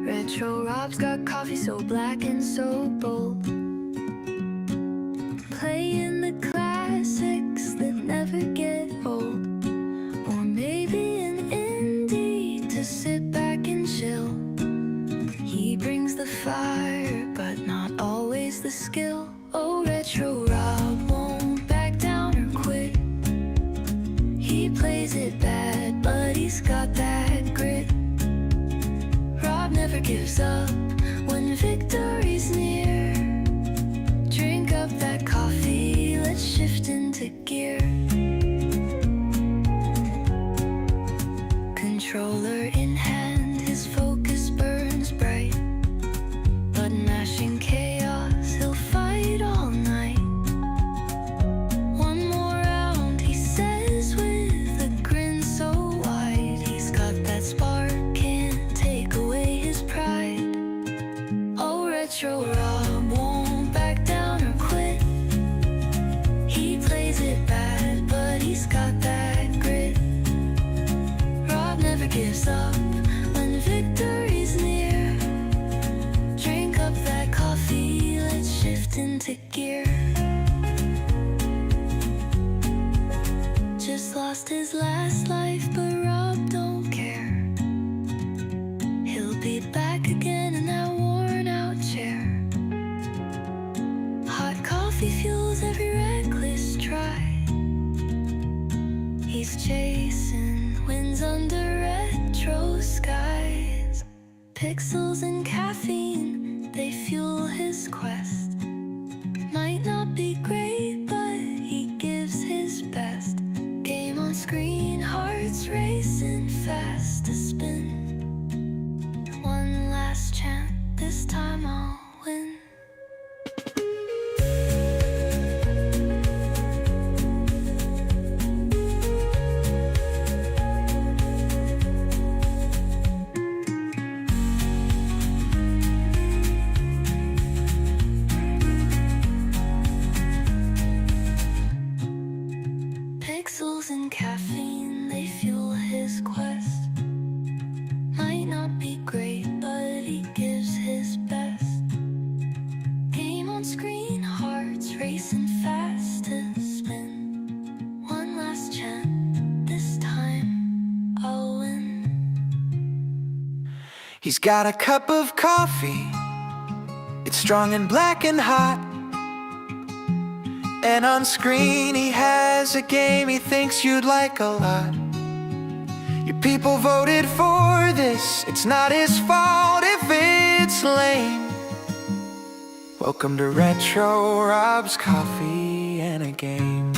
Retro Rob's got coffee so black and so bold, playing the classics that never get old. Or maybe an indie to sit back and chill. He brings the fire, but not always the skill. Oh, Retro Rob won't back down or quit. He plays it bad, but he's got that grit. Rob never gives up when victory's near. Drink up that coffee, let's shift into gear. Controller in hand, his focus burns bright. Button mashing chaos, he'll fight all night. One more round, he says with a grin so wide. He's got that spark, can't take away his pride. Oh, Retro Rob won't back down or quit. He plays it bad, but he's got that grit. Rob never gives up when victory's near. Drink up that coffee, let's shift into gear. Just lost his last life, but Rob don't care. He'll be back again in that worn out chair. Hot coffee fuels every reckless try. He's chasing winds under retro skies. Pixels and caffeine, they fuel his quest. Might not be great, but he gives his best. Game on screen, hearts racing fast to spin. One last chance, this time I'll win. Pixels and caffeine, they fuel his quest. Might not be great, but he gives his best. Game on screen, hearts racing fast to spin. One last chance, this time I'll win. He's got a cup of coffee. It's strong and black and hot. And on screen he has a game he thinks you'd like a lot. Your people voted for this, it's not his fault if it's lame. Welcome to Retro Rob's Coffee and a Game.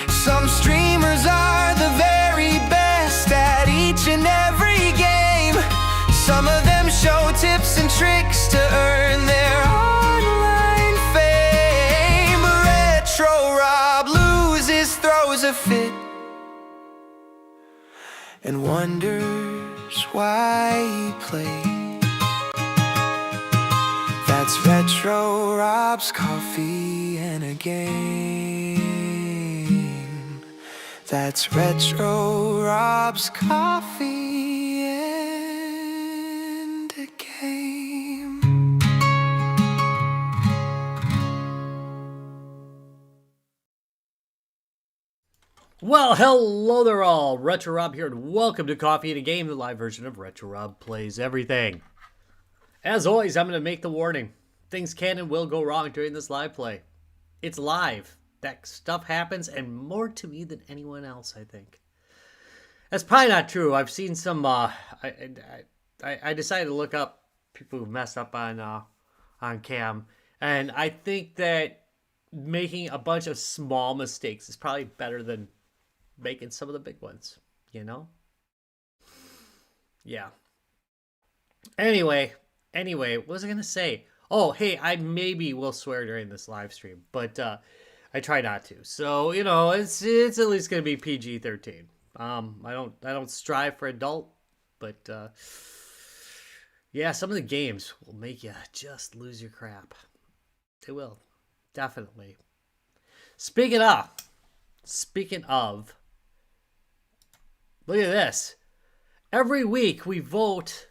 Some streamers are the very best at each and every game. Some of them show tips and tricks to earn their online fame. Retro Rob loses, throws a fit, and wonders why he plays. That's Retro Rob's Coffee and a Game. That's Retro Rob's Coffee and a Game. Well, hello there all. Retro Rob here, and welcome to Coffee and a Game, the live version of Retro Rob Plays Everything. As always, I'm going to make the warning. Things can and will go wrong during this live play. It's live. That stuff happens, and more to me than anyone else, I think. That's probably not true. I've seen some, I decided to look up people who've messed up on cam, and I think that making a bunch of small mistakes is probably better than making some of the big ones, you know? Yeah. Anyway, what was I going to say? Oh, hey, I maybe will swear during this live stream, but I try not to. So, you know, it's at least going to be PG-13. I don't strive for adult, but yeah, some of the games will make you just lose your crap. They will. Definitely. Speaking of, Look at this. Every week we vote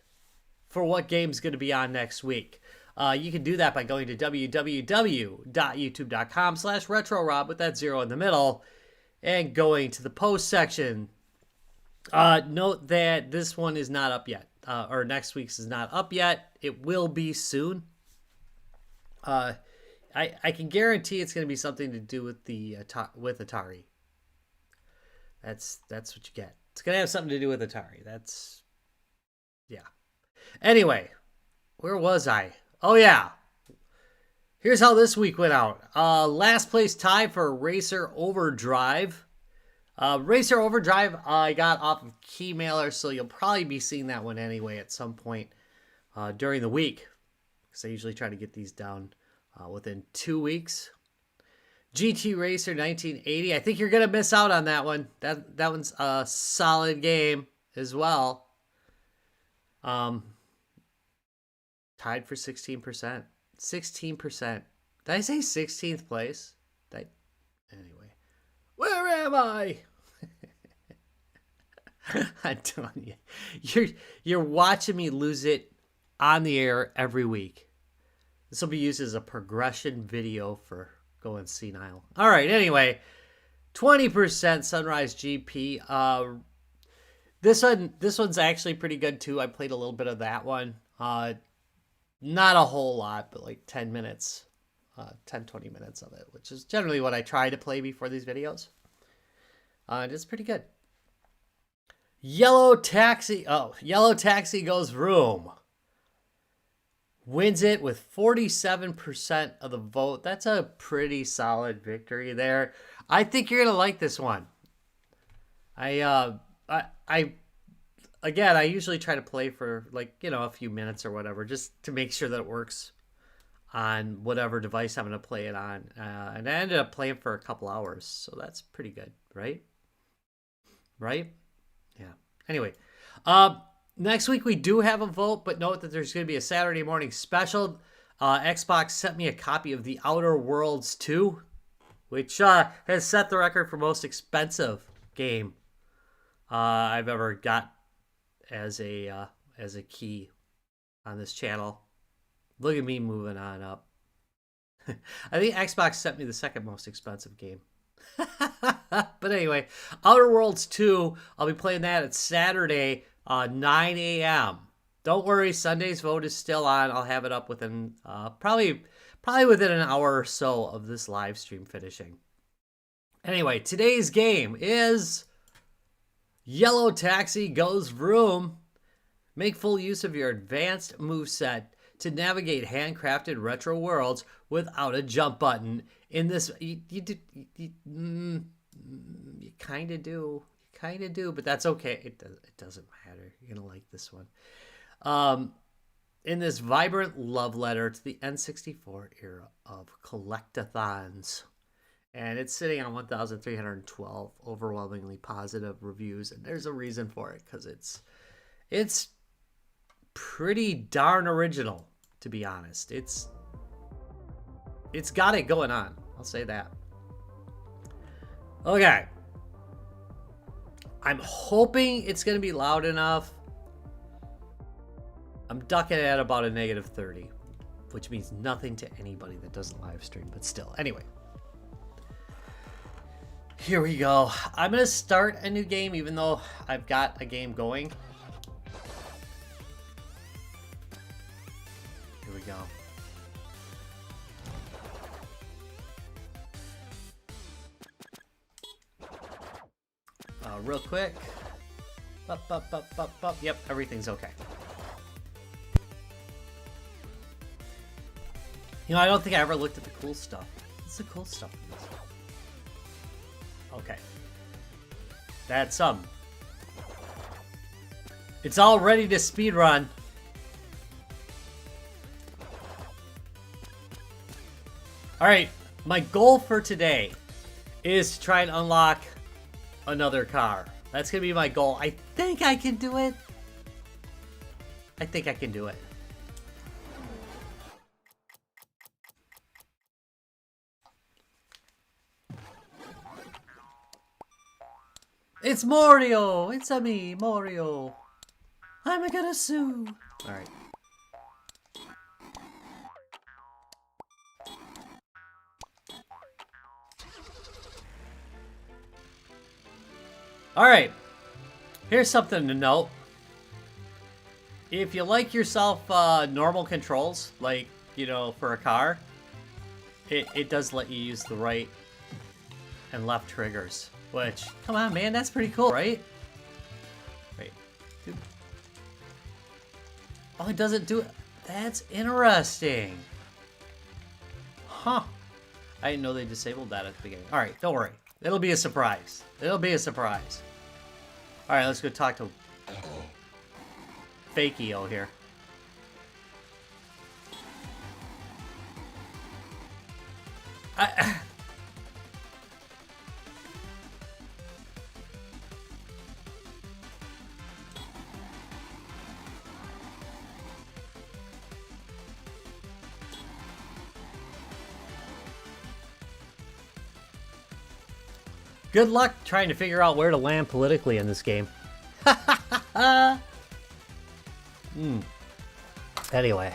for what game's going to be on next week. You can do that by going to www.youtube.com/RetroRob with that 0 in the middle and going to the post section. Note that this one is not up yet, or next week's is not up yet. It will be soon. I can guarantee it's going to be something to do with the with Atari. That's what you get. It's going to have something to do with Atari. Yeah. Anyway, where was I? Oh, yeah. Here's how this week went out. Last place tie for Racer Overdrive. Racer Overdrive, I got off of Keymailer, so you'll probably be seeing that one anyway at some point during the week. Because I usually try to get these down within 2 weeks. GT Racer 1980. I think you're going to miss out on that one. That one's a solid game as well. Tied for 16%. 16%. Did I say 16th place? Anyway. Where am I? I'm telling you. You're watching me lose it on the air every week. This will be used as a progression video for going senile. All right, anyway. 20% Sunrise GP. This one's actually pretty good too. I played a little bit of that one. Not a whole lot, but like 10 minutes. 10, 20 minutes of it, which is generally what I try to play before these videos. It's pretty good. Yellowtaxigoesvroom wins it with 47% of the vote. That's a pretty solid victory there. I think you're gonna like this one. I usually try to play for a few minutes or whatever, just to make sure that it works on whatever device I'm gonna play it on. And I ended up playing for a couple hours, so that's pretty good, right? Right? Yeah. Anyway, next week we do have a vote, but note that there's going to be a Saturday morning special. Xbox sent me a copy of The Outer Worlds 2, which has set the record for most expensive game I've ever got as a key on this channel. Look at me moving on up. I think Xbox sent me the second most expensive game. But anyway, Outer Worlds 2, I'll be playing that at Saturday, 9 a.m. Don't worry, Sunday's vote is still on. I'll have it up within probably within an hour or so of this live stream finishing. Anyway, today's game is Yellowtaxigoesvroom. Make full use of your advanced moveset to navigate handcrafted retro worlds without a jump button. In this, you kind of do. You kind of do, but that's okay. It doesn't matter. You're going to like this one. In this vibrant love letter to the N64 era of collectathons. And it's sitting on 1,312 overwhelmingly positive reviews. And there's a reason for it, because it's pretty darn original, to be honest. It's got it going on. I'll say that. Okay. I'm hoping it's going to be loud enough. I'm ducking it at about a -30, which means nothing to anybody that doesn't live stream, but still. Anyway. Here we go. I'm going to start a new game, even though I've got a game going. Here we go. Real quick. Yep, everything's okay. You know, I don't think I ever looked at the cool stuff. What's the cool stuff in this? Okay. That's it's all ready to speedrun. Alright, my goal for today is to try and unlock another car. That's gonna be my goal. I think I can do it. I think I can do it. It's Mario! It's a me, Mario. I'm gonna sue. Alright. Alright. Here's something to note. If you like yourself normal controls, like, you know, for a car, it does let you use the right and left triggers. Which, come on, man, that's pretty cool, right? Wait. Oh, it doesn't do it. That's interesting. Huh. I didn't know they disabled that at the beginning. Alright, don't worry. It'll be a surprise. It'll be a surprise. Alright, let's go talk to Fakio here. Good luck trying to figure out where to land politically in this game. Anyway.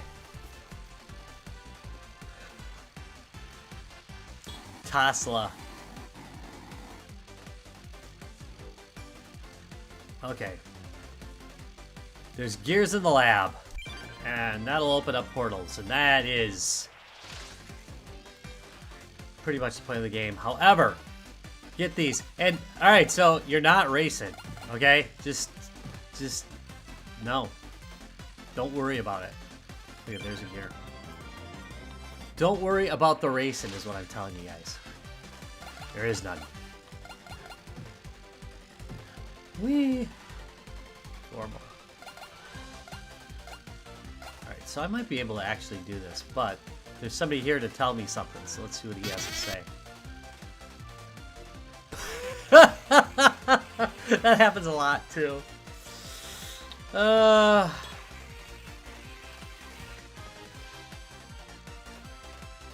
Tesla. Okay. There's gears in the lab. And that'll open up portals. And that is pretty much the point of the game. However, get these. And, alright, so you're not racing. Okay? Just, no. Don't worry about it. Look at, there's a gear. Don't worry about the racing is what I'm telling you guys. There is none. Whee! 4 more. Alright, so I might be able to actually do this, but there's somebody here to tell me something, so let's see what he has to say. That happens a lot, too.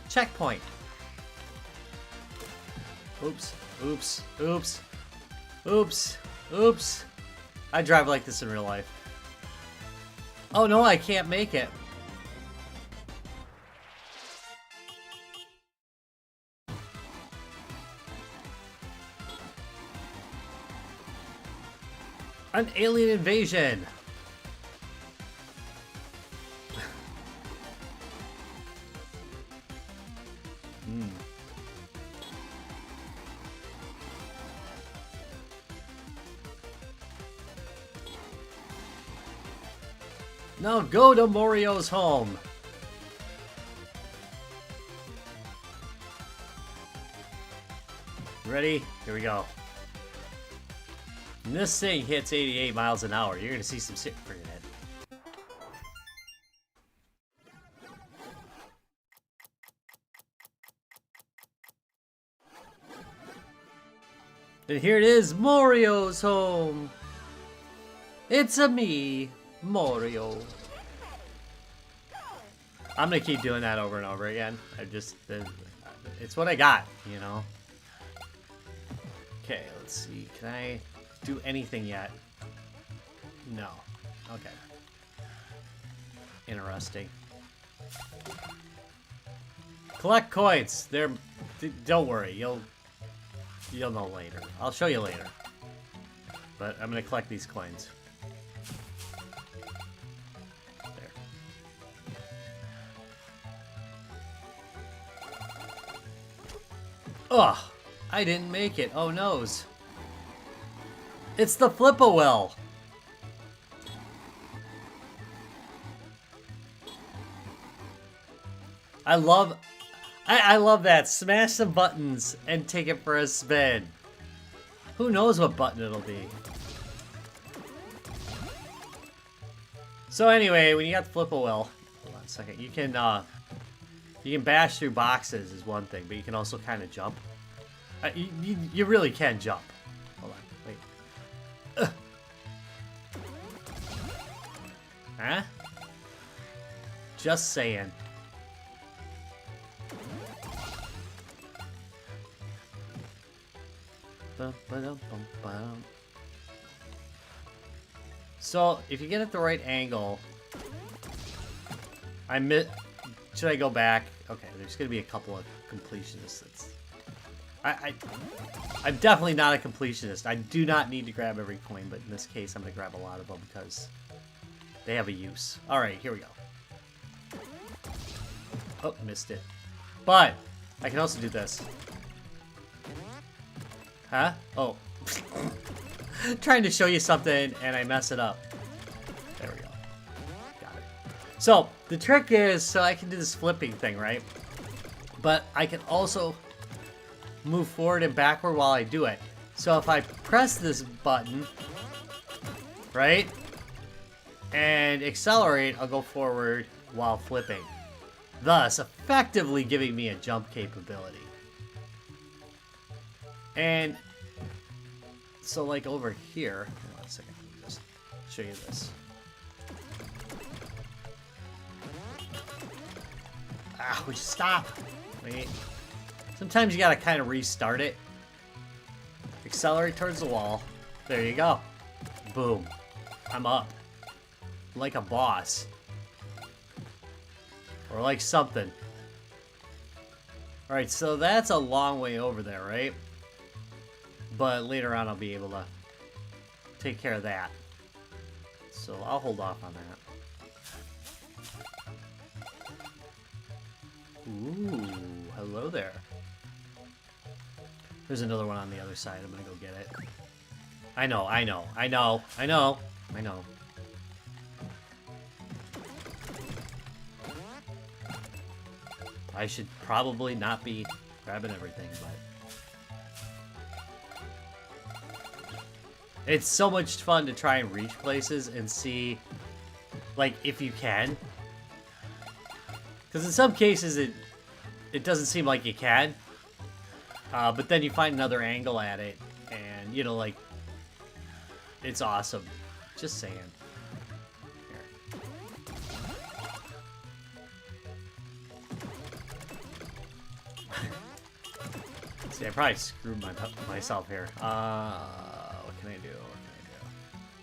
Checkpoint. Oops, oops, oops, oops, oops. I drive like this in real life. Oh no, I can't make it. An alien invasion. Now go to Mario's home. Ready? Here we go. And this thing hits 88 miles an hour. You're gonna see some shit for your head. And here it is, Mario's home. It's a me, Mario. I'm gonna keep doing that over and over again. It's what I got, you know. Okay, let's see. Can I do anything yet? No. Okay. Interesting. Collect coins. Don't worry. You'll know later. I'll show you later. But I'm gonna collect these coins. There. Ugh! I didn't make it. Oh noes. It's the flip-a-well. I love that. Smash some buttons and take it for a spin. Who knows what button it'll be. So anyway, when you got the flip-a-well, hold on a second. You can bash through boxes is one thing, but you can also kind of jump. You really can jump. Hold on, wait. Huh? Just saying. So, if you get at the right angle... Should I go back? Okay, there's going to be a couple of completionists. I'm definitely not a completionist. I do not need to grab every coin, but in this case, I'm going to grab a lot of them because they have a use. Alright, here we go. Oh, missed it. But, I can also do this. Huh? Oh. Trying to show you something, and I mess it up. There we go. Got it. So, the trick is, so I can do this flipping thing, right? But I can also move forward and backward while I do it. So if I press this button, right, and accelerate, I'll go forward while flipping, thus effectively giving me a jump capability. And so like over here, hold on a second, let me just show you this. Ah, would you stop? Wait. Sometimes you gotta kind of restart it. Accelerate towards the wall. There you go. Boom. I'm up. Like a boss. Or like something. Alright, so that's a long way over there, right? But later on I'll be able to take care of that. So I'll hold off on that. Ooh, hello there. There's another one on the other side. I'm gonna go get it. I know. I should probably not be grabbing everything, but... It's so much fun to try and reach places and see, like, if you can. Because in some cases, it doesn't seem like you can. But then you find another angle at it, and, you know, like, it's awesome. Just saying. Here. See, I probably screwed myself here. What can I do?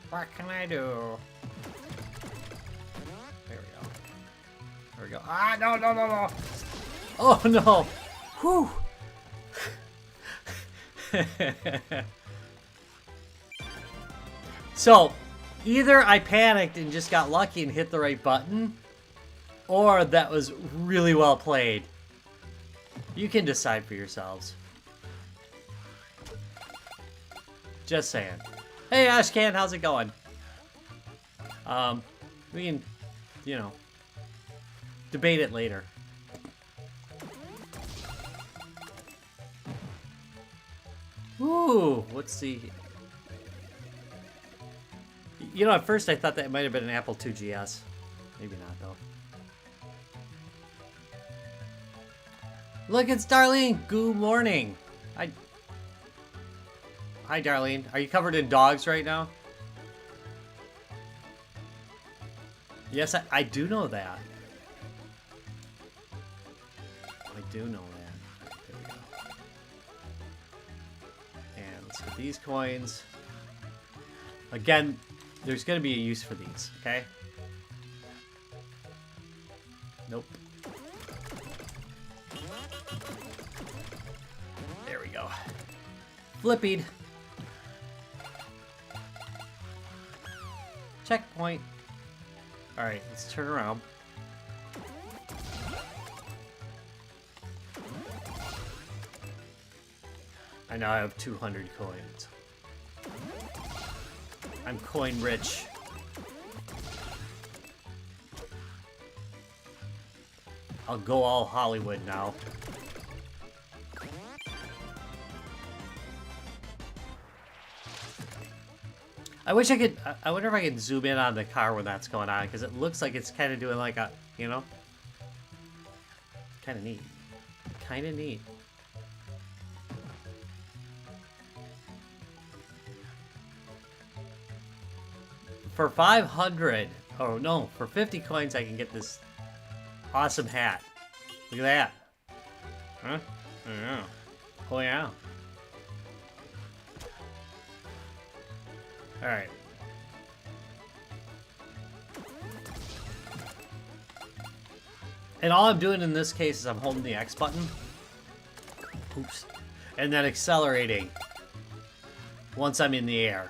What can I do? There we go. There we go. Ah, no. Oh, no. Whew. So, either I panicked and just got lucky and hit the right button, or that was really well played. You can decide for yourselves. Just saying. Hey, Ashcan, how's it going? We can, you know, debate it later. Ooh, let's see. You know, at first I thought that might have been an Apple II GS. Maybe not, though. Look, it's Darlene. Good morning. Hi, Darlene. Are you covered in dogs right now? Yes, I do know that. I do know that. There we go. And let's get these coins. Again, there's going to be a use for these, okay? Nope. There we go. Flippied. Checkpoint. Alright, let's turn around. I now have 200 coins. I'm coin rich. I'll go all Hollywood now. I wish I could, I wonder if I can zoom in on the car when that's going on, because it looks like it's kind of doing like a, you know? Kind of neat. Kind of neat. For 500, oh no, for 50 coins I can get this awesome hat. Look at that. Huh? Yeah. Oh yeah. Alright. And all I'm doing in this case is I'm holding the X button. Oops. And then accelerating once I'm in the air.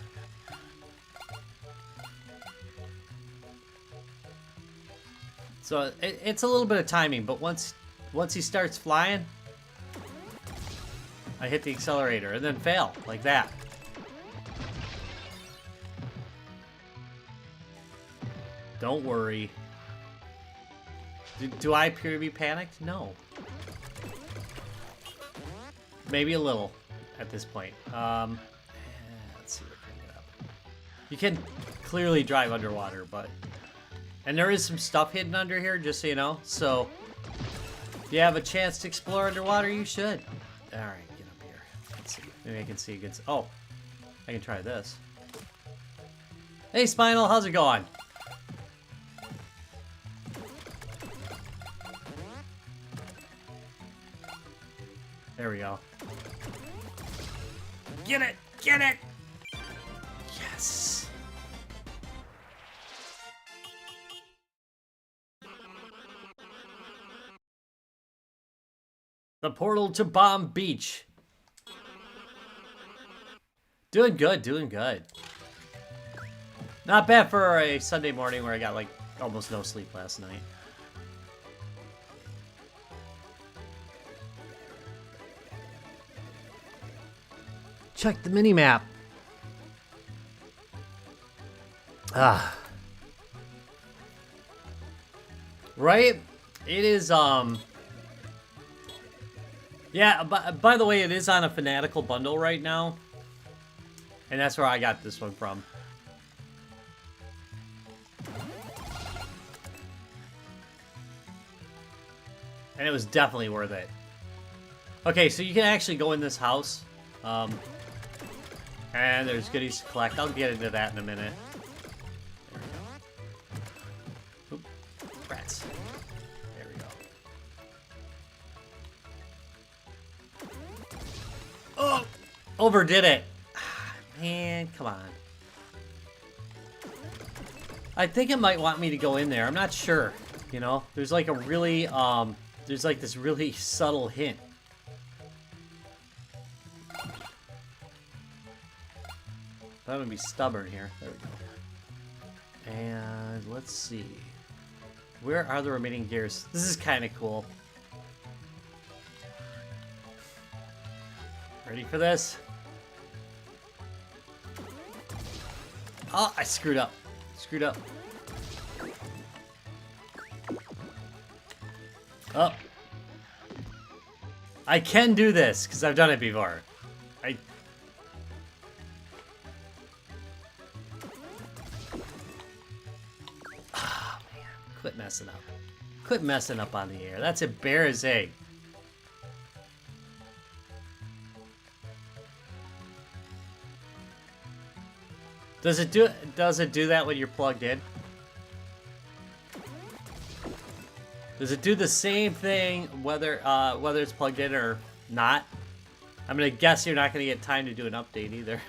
So it's a little bit of timing, but once he starts flying, I hit the accelerator and then fail, like that. Don't worry. Do I appear to be panicked? No. Maybe a little at this point. Let's see if I can get up. You can clearly drive underwater, but... And there is some stuff hidden under here, just so you know. So, if you have a chance to explore underwater, you should. Alright, get up here. Let's see. Maybe I can see a good... Oh, I can try this. Hey, Spinal, how's it going? There we go. Get it! Get it! Yes! The portal to Bomb Beach. Doing good, doing good. Not bad for a Sunday morning where I got like almost no sleep last night. Check the mini-map. Ah. Right? It is, yeah, by the way, it is on a Fanatical bundle right now. And that's where I got this one from. And it was definitely worth it. Okay, so you can actually go in this house. And there's goodies to collect. I'll get into that in a minute. There we go. Oop. Rats. There we go. Oh! Overdid it. Man, come on. I think it might want me to go in there. I'm not sure. You know? There's like a really, there's like this really subtle hint. I'm gonna be stubborn here. There we go. And let's see. Where are the remaining gears? This is kind of cool. Ready for this? Oh, I screwed up. Screwed up. Oh. I can do this, because I've done it before. Quit messing up. Quit messing up on the air. That's embarrassing. Does it do that when you're plugged in? Does it do the same thing whether it's plugged in or not? I'm gonna guess you're not gonna get time to do an update either.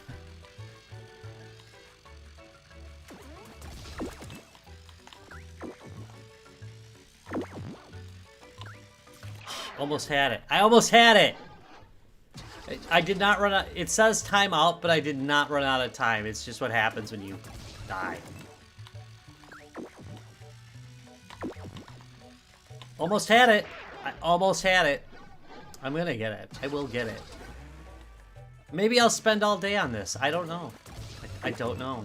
Almost had it. I almost had it! I did not run out. It says timeout, but I did not run out of time. It's just what happens when you die. Almost had it. I almost had it. I'm gonna get it. I will get it. Maybe I'll spend all day on this. I don't know. I don't know.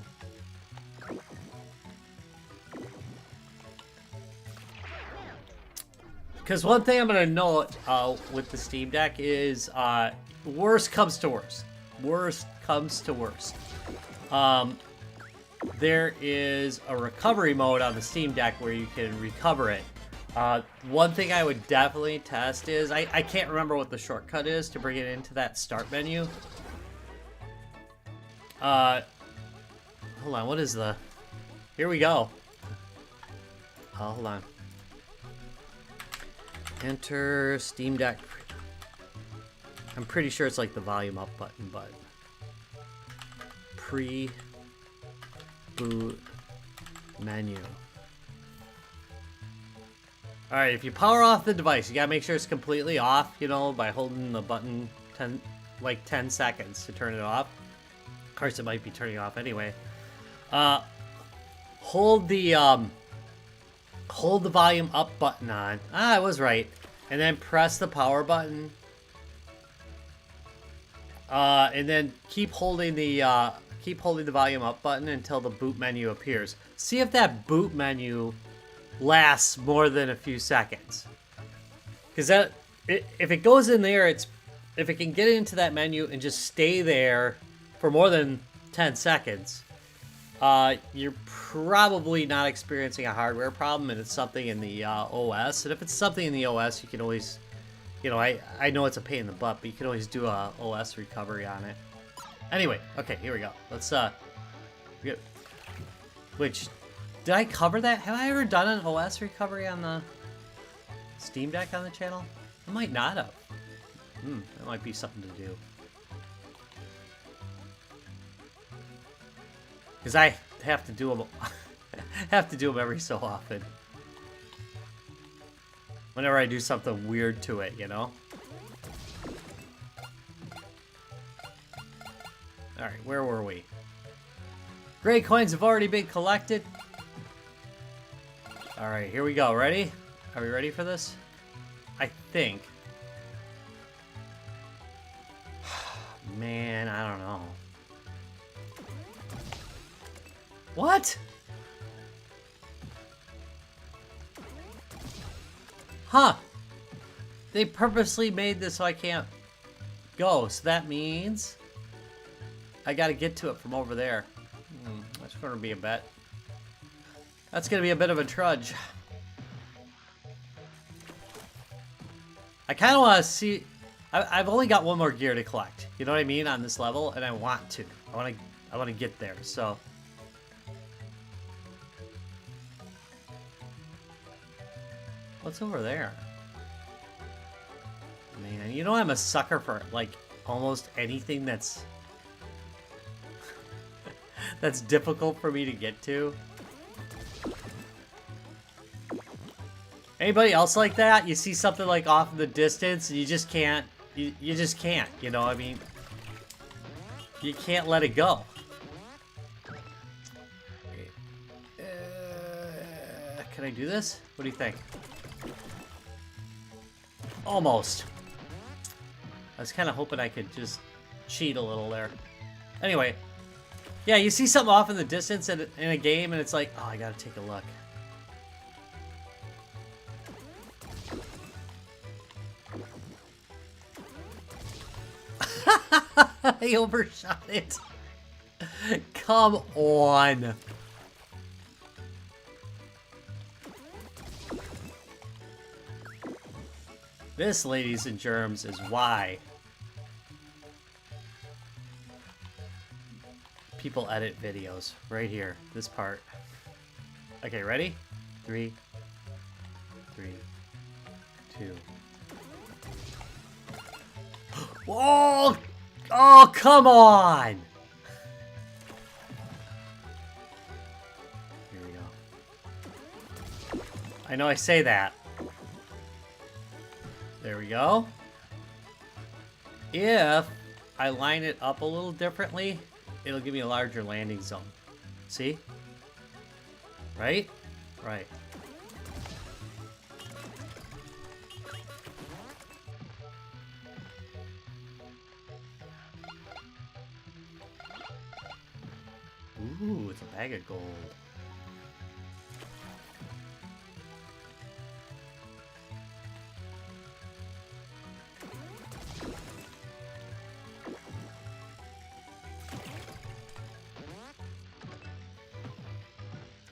Because one thing I'm going to note with the Steam Deck is worst comes to worst. Worst comes to worst. There is a recovery mode on the Steam Deck where you can recover it. One thing I would definitely test is, I can't remember what the shortcut is to bring it into that start menu. Hold on, what is the... Here we go. Oh, hold on. Enter Steam Deck. I'm pretty sure it's like the volume up button, but pre-boot menu. Alright, if you power off the device, you gotta make sure it's completely off, you know, by holding the button 10 seconds to turn it off. Of course, it might be turning off anyway. Hold the volume up button on. Ah, I was right. And then press the power button. And then keep holding the volume up button until the boot menu appears. See if that boot menu lasts more than a few seconds. Because if it goes in there, if it can get into that menu and just stay there for more than 10 seconds, you're probably not experiencing a hardware problem, and it's something in the OS. And if it's something in the OS, you can always, you know, I know it's a pain in the butt, but you can always do a OS recovery on it. Anyway, okay, here we go. Let's which, did I cover that? Have I ever done an OS recovery on the Steam Deck on the channel? I might not have. That might be something to do. Because I have to do them, every so often. Whenever I do something weird to it, you know? Alright, where were we? Gray coins have already been collected. Alright, here we go. Ready? Are we ready for this? I think. Man, I don't know. What? Huh. They purposely made this so I can't go. So that means I gotta get to it from over there. That's gonna be a bet. That's gonna be a bit of a trudge. I kind of want to see. I've only got one more gear to collect. You know what I mean on this level, and I want to. I want to get there. So. What's over there? Man, you know I'm a sucker for like almost anything that's that's difficult for me to get to. Anybody else like that? You see something like off in the distance and you just can't, you just can't, you know, I mean, you can't let it go. Can I do this? What do you think? Almost. I was kind of hoping I could just cheat a little there. Anyway, yeah, you see something off in the distance in a game and it's like, oh, I gotta take a look. I overshot it. Come on. This, ladies and germs, is why people edit videos. Right here, this part. Okay, ready? 3, 2. Whoa! Oh, come on! Here we go. I know I say that. There we go. If I line it up a little differently, it'll give me a larger landing zone. See? Right? Right. Ooh, it's a bag of gold.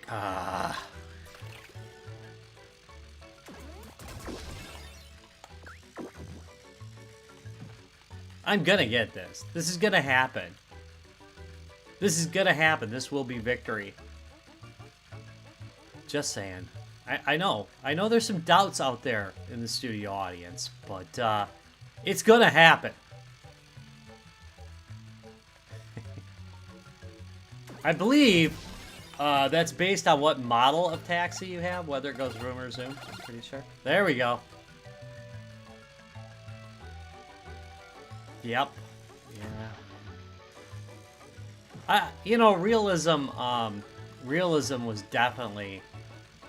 Ah. I'm gonna get this. This is gonna happen. This is gonna happen. This will be victory. Just saying. I know. I know there's some doubts out there in the studio audience, but it's gonna happen. I believe That's based on what model of taxi you have, whether it goes Vroom or Zoom, I'm pretty sure. There we go. Yep. Yeah. You know, realism was definitely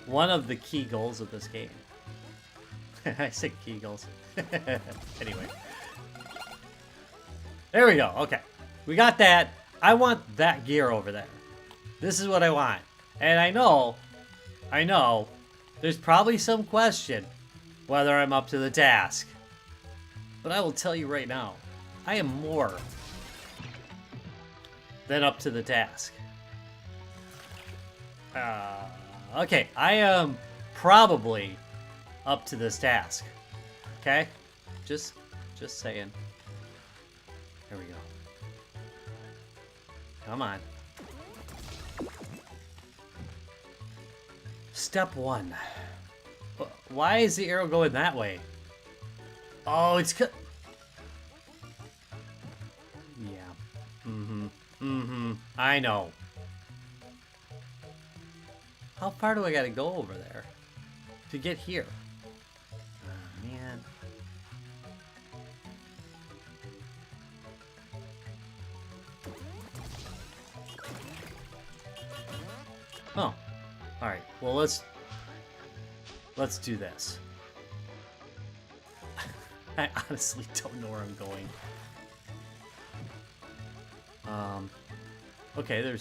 one of the key goals of this game. I said key goals. Anyway. There we go. Okay. We got that. I want that gear over there. This is what I want. And I know, there's probably some question whether I'm up to the task. But I will tell you right now, I am more than up to the task. Okay, I am probably up to this task. Okay? Just saying. Here we go. Come on. Step 1. Why is the arrow going that way? Oh, it's... Yeah. I know. How far do I gotta go over there to get here? Oh, man. Oh. Alright, well let's do this. I honestly don't know where I'm going. Okay,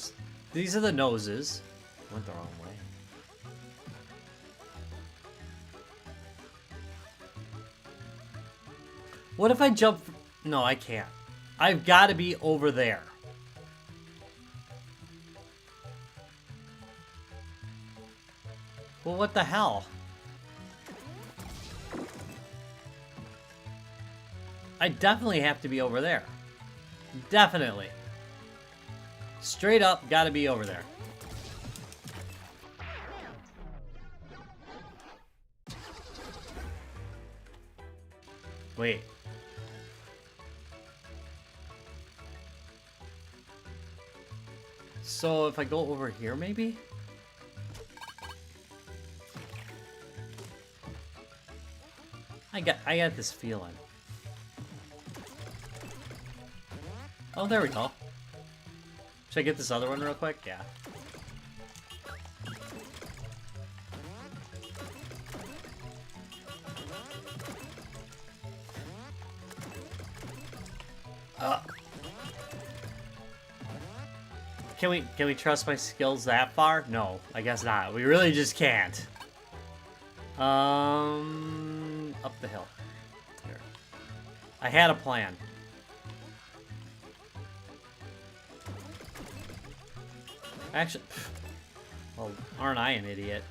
these are the noses. Went the wrong way. What if I jump? No, I can't. I've got to be over there. Well, what the hell? I definitely have to be over there. Definitely. Straight up, gotta be over there. Wait. So if I go over here, maybe? I got this feeling. Oh, there we go. Should I get this other one real quick? Yeah. Can we trust my skills that far? No, I guess not. We really just can't. Up the hill. Here. I had a plan. Actually, well, aren't I an idiot?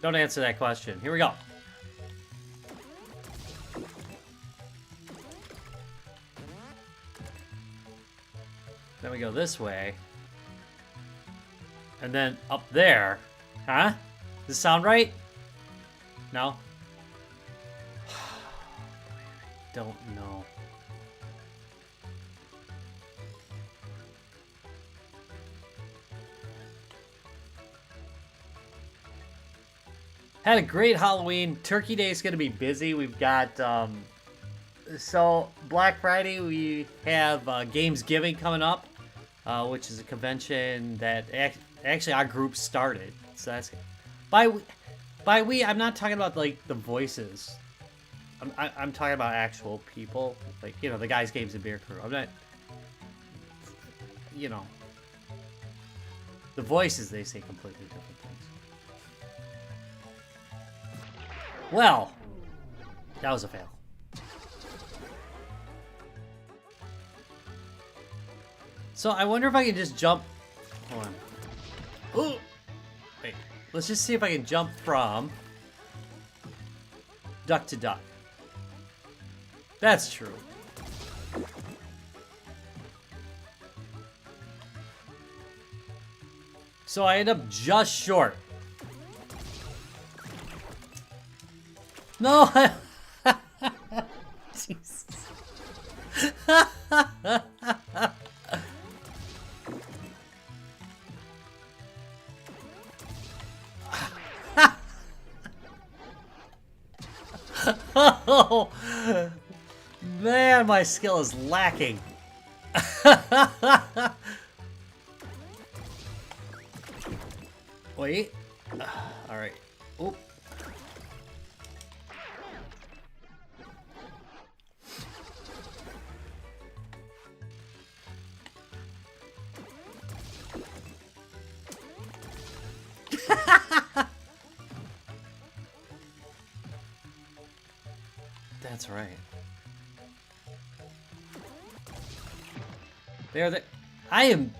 Don't answer that question. Here we go. Then we go this way. And then up there. Huh? Does this sound right? No? Don't know. Had a great Halloween. Turkey Day is going to be busy. We've got, so Black Friday, we have Gamesgiving coming up, which is a convention that actually our group started. So that's, by we, I'm not talking about like the voices. I'm talking about actual people, like, you know, the Guys, Games, and Beer crew. I'm not, you know, the voices, they say completely different things. Well, that was a fail. So I wonder if I can just jump. Hold on. Ooh! Wait. Let's just see if I can jump from duck to duck. That's true. So I end up just short. No! Jesus. Oh, man, my skill is lacking. Wait. All right. Oop. That's right. There, the. I am.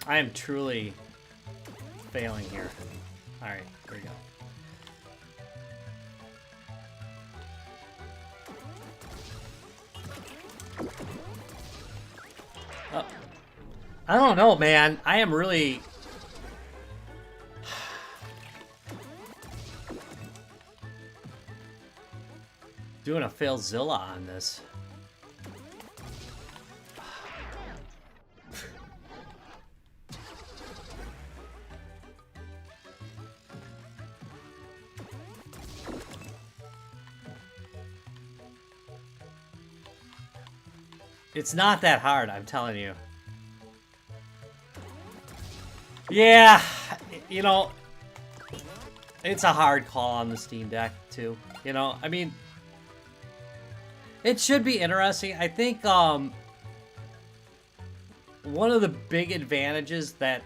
I am truly failing here. All right, here we go. I don't know, man. I am really. Doing a failzilla on this. It's not that hard, I'm telling you. Yeah, you know, it's a hard call on the Steam Deck, too. You know, I mean, it should be interesting. I think one of the big advantages that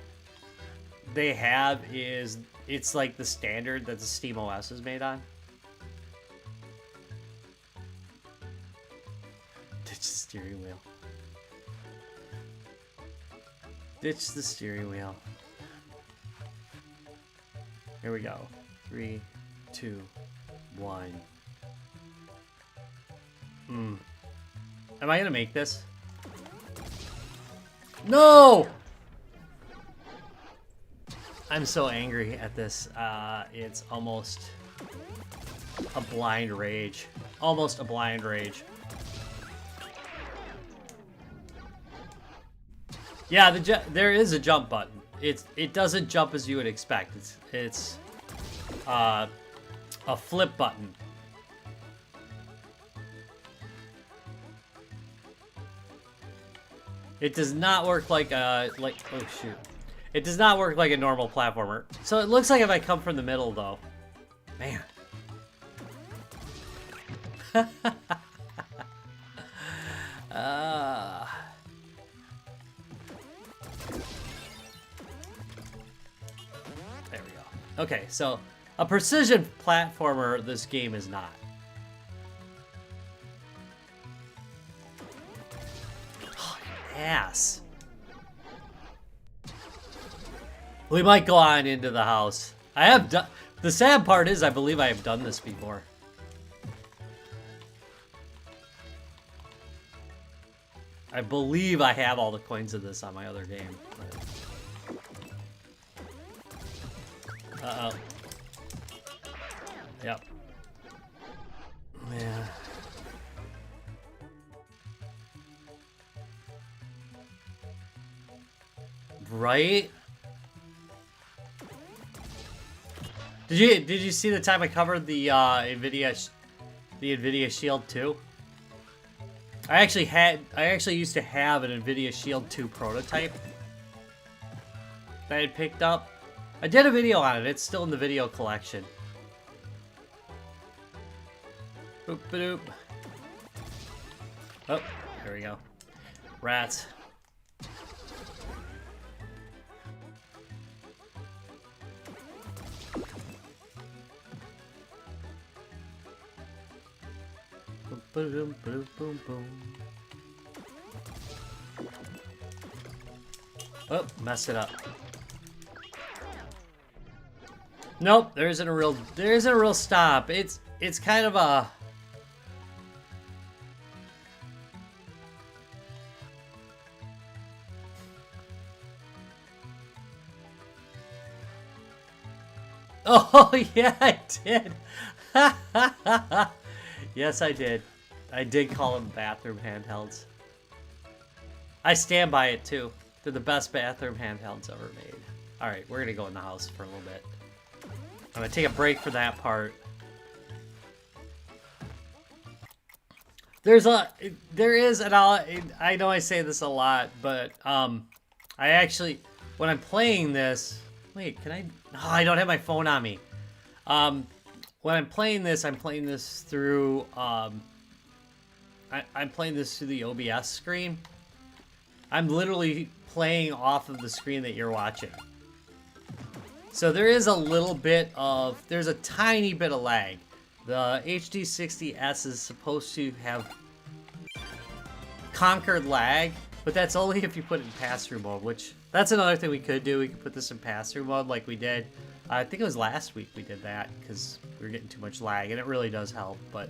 they have is it's like the standard that the Steam OS is made on. Ditch the steering wheel. Ditch the steering wheel. Here we go. 3, 2, 1. Am I gonna make this? No! I'm so angry at this. It's almost a blind rage. Almost a blind rage. Yeah, there is a jump button. It doesn't jump as you would expect. It's a flip button. It does not work like oh shoot. It does not work like a normal platformer. So it looks like if I come from the middle though. Man. There we go. Okay, so a precision platformer this game is not. Ass. We might go on into the house. I have done. The sad part is, I believe I have done this before. I believe I have all the coins of this on my other game. Uh oh. Yep. Yeah. Right? Did you see the time I covered the Nvidia Shield 2? I actually used to have an Nvidia Shield 2 prototype that I had picked up. I did a video on it. It's still in the video collection. Boop ba-doop. Oh, there we go. Rats. Boom, boom, boom, boom. Oh, messed it up. Nope, there isn't a real stop. It's kind of a Oh yeah, I did. Yes, I did. I did call them bathroom handhelds. I stand by it too. They're the best bathroom handhelds ever made. Alright, we're gonna go in the house for a little bit. I'm gonna take a break for that part. There is, and I know I say this a lot, but I actually, when I'm playing this, wait, can I? No, I don't have my phone on me. When I'm playing this through I'm playing this through the OBS screen. I'm literally playing off of the screen that you're watching. So there is a little bit of, there's a tiny bit of lag. The HD60S is supposed to have conquered lag, but that's only if you put it in pass-through mode, which, that's another thing we could do. We could put this in pass-through mode like we did. I think it was last week we did that, because we were getting too much lag, and it really does help, but...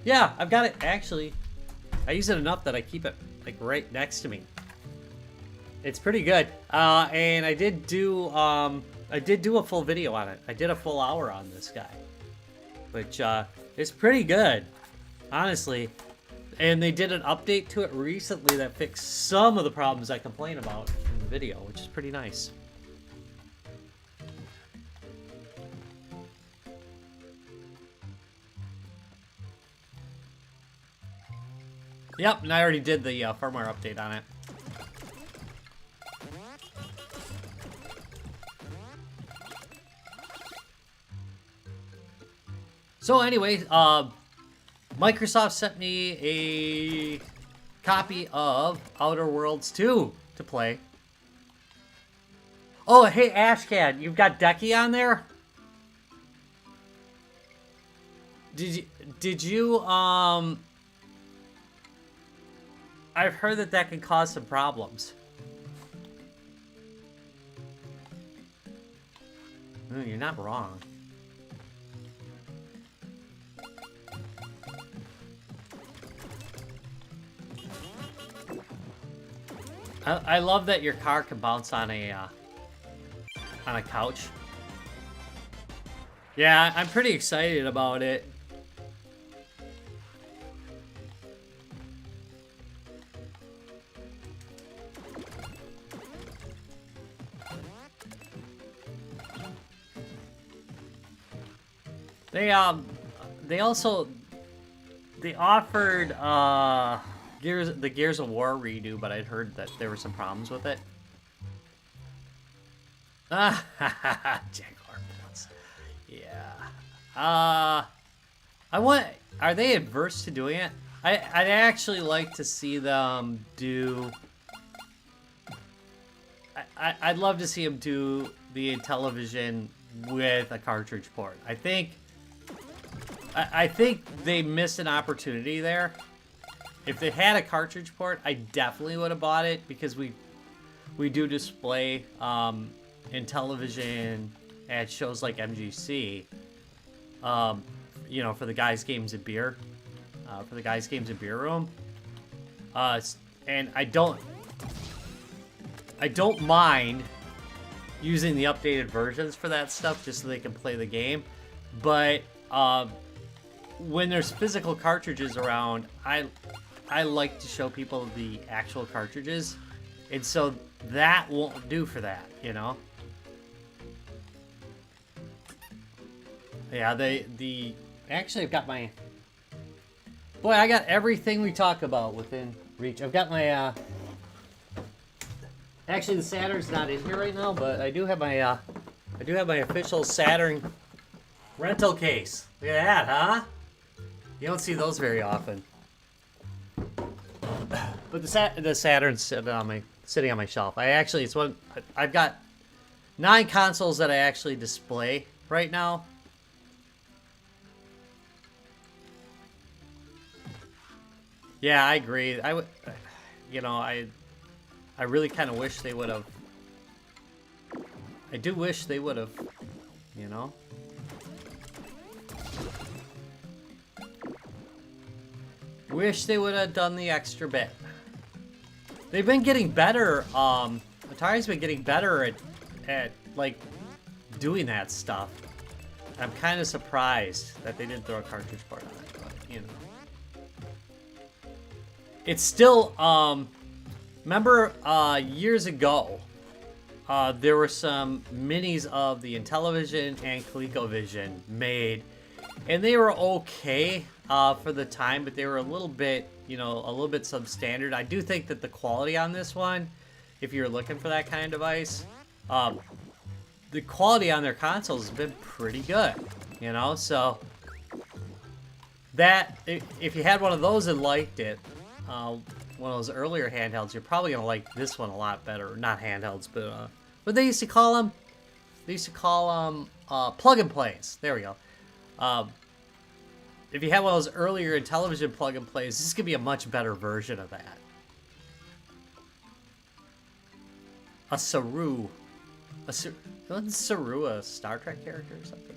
Yeah, I've got it, actually. I use it enough that I keep it, like, right next to me. It's pretty good. And I did do a full video on it. I did a full hour on this guy. Which, is pretty good, honestly. And they did an update to it recently that fixed some of the problems I complain about in the video, which is pretty nice. Yep, and I already did the firmware update on it. So anyway, Microsoft sent me a copy of Outer Worlds 2 to play. Oh, hey Ashcan, you've got Decky on there? Did you I've heard that can cause some problems. No, you're not wrong. I love that your car can bounce on a couch. Yeah, I'm pretty excited about it. They offered the Gears of War redo, but I'd heard that there were some problems with it. Jaguar Plus. Yeah. Are they adverse to doing it? I'd actually like to see them do... I'd love to see them do the Intellivision with a cartridge port. I think they missed an opportunity there. If they had a cartridge port, I definitely would have bought it, because we do display Intellivision at shows like MGC. You know, for the guys' games and beer, for the guys' games and beer room. And I don't mind using the updated versions for that stuff just so they can play the game, but when there's physical cartridges around, I like to show people the actual cartridges, and so that won't do for that, you know? Yeah, actually I've got my... Boy, I got everything we talk about within reach. I've got my, actually the Saturn's not in here right now, but I do have my, official Saturn rental case. Look at that, huh? You don't see those very often. But the Saturn's sitting on my shelf. I've got 9 consoles that I actually display right now. Yeah, I agree. I really kind of wish they would have. I do wish they would have, you know. Wish they would have done the extra bit. They've been getting better. Atari's been getting better at like doing that stuff. I'm kind of surprised that they didn't throw a cartridge port on it, but you know. It's still, remember years ago, there were some minis of the Intellivision and ColecoVision made, and they were okay for the time, but they were a little bit, a little bit substandard. I do think that the quality on this one, if you're looking for that kind of device, the quality on their consoles has been pretty good, so that, if you had one of those and liked it, one of those earlier handhelds, you're probably going to like this one a lot better. Not handhelds, but what they used to call them? They used to call them plug and plays. There we go. If you had one of those earlier Intellivision plug and plays, this is going to be a much better version of that. A Saru. Wasn't Saru a Star Trek character or something?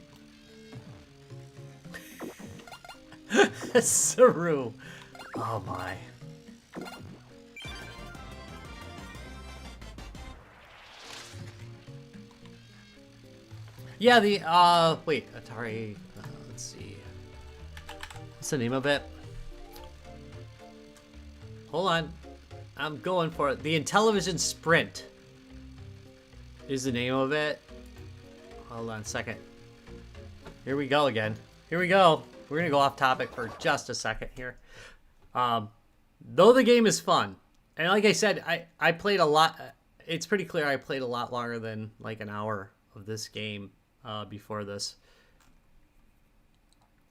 Saru. Oh my. Yeah, the, wait, Atari, let's see. What's the name of it? Hold on. I'm going for it. The Intellivision Sprint is the name of it. Hold on a second. Here we go again. Here we go. We're going to go off topic for just a second here. Though the game is fun, and like I said, I played a lot. It's pretty clear I played a lot longer than like an hour of this game before this.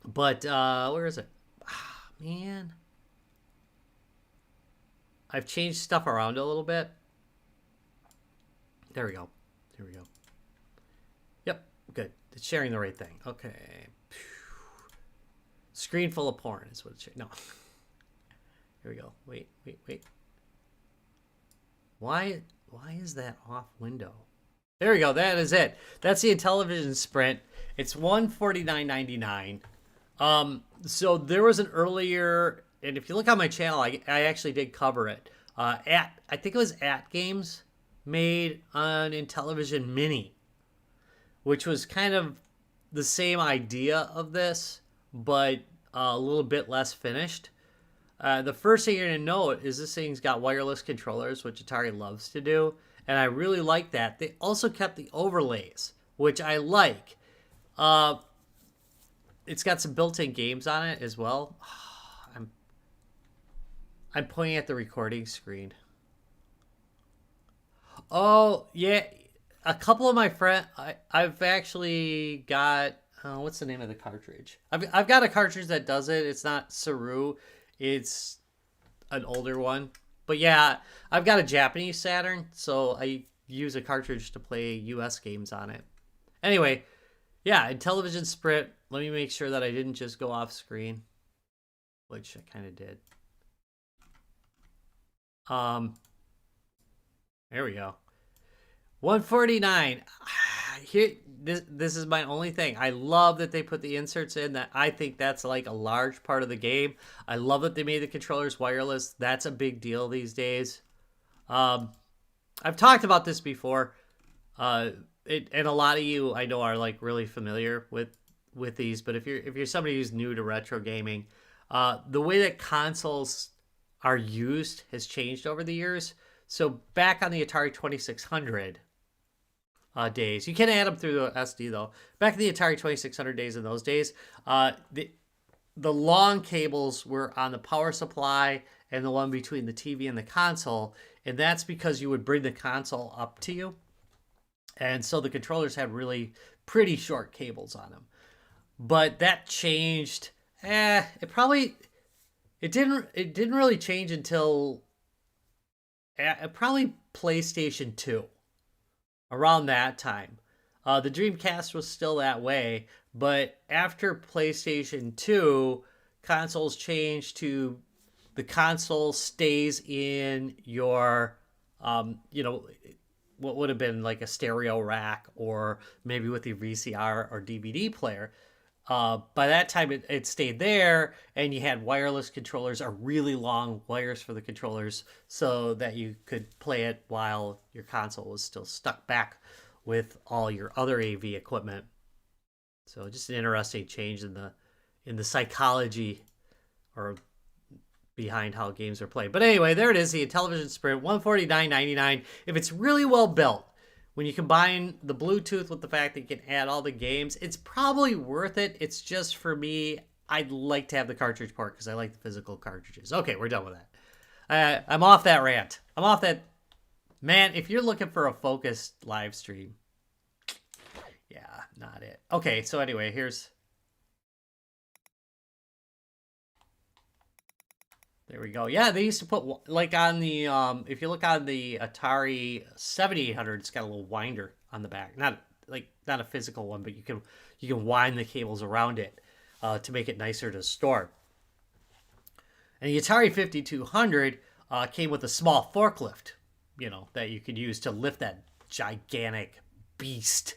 But where is it? Ah, man, I've changed stuff around a little bit. There we go. Here we go. Yep, good. It's sharing the right thing. Okay. Screen full of porn is what it's sharing. No. Here we go. Wait. Why is that off window? There we go. That is it. That's the Intellivision Sprint. It's $149.99. So there was an earlier, and if you look on my channel, I actually did cover it. I think it was At Games made an Intellivision Mini, which was kind of the same idea of this, but a little bit less finished. The first thing you're going to note is this thing's got wireless controllers, which Atari loves to do, and I really like that. They also kept the overlays, which I like. It's got some built-in games on it as well. I'm pointing at the recording screen. Oh, yeah. A couple of my friends, I've actually got, what's the name of the cartridge? I've got a cartridge that does it. It's not Saru. It's an older one. But yeah, I've got a Japanese Saturn, so I use a cartridge to play US games on it. Anyway, yeah, Intellivision Sprint. Let me make sure that I didn't just go off screen, which I kind of did. There we go. 149. Here, this is my only thing. I love that they put the inserts in. That I think that's like a large part of the game. I love that they made the controllers wireless. That's a big deal these days. I've talked about this before. And a lot of you I know are like really familiar with these. But if you're somebody who's new to retro gaming, the way that consoles are used has changed over the years. So back on the Atari 2600 days, you can add them through the SD though. Back in the Atari 2600 days, in those days, the long cables were on the power supply and the one between the TV and the console, and that's because you would bring the console up to you, and so the controllers had really pretty short cables on them. But that changed. It didn't really change until probably PlayStation 2. Around that time. The Dreamcast was still that way, but after PlayStation 2, consoles changed to the console stays in your, what would have been like a stereo rack, or maybe with the VCR or DVD player. By that time, it stayed there, and you had wireless controllers, or really long wires for the controllers, so that you could play it while your console was still stuck back with all your other AV equipment. So just an interesting change in the psychology or behind how games are played. But anyway, there it is, the Intellivision Sprint, $149.99. If it's really well built, when you combine the Bluetooth with the fact that you can add all the games, it's probably worth it. It's just for me, I'd like to have the cartridge port because I like the physical cartridges. Okay, we're done with that. I'm off that rant. I'm off that. Man, if you're looking for a focused live stream, yeah, not it. Okay, so anyway, here's... There we go. Yeah, they used to put, like, on the, if you look on the Atari 7800, it's got a little winder on the back. Not a physical one, but you can wind the cables around it to make it nicer to store. And the Atari 5200 came with a small forklift, you know, that you could use to lift that gigantic beast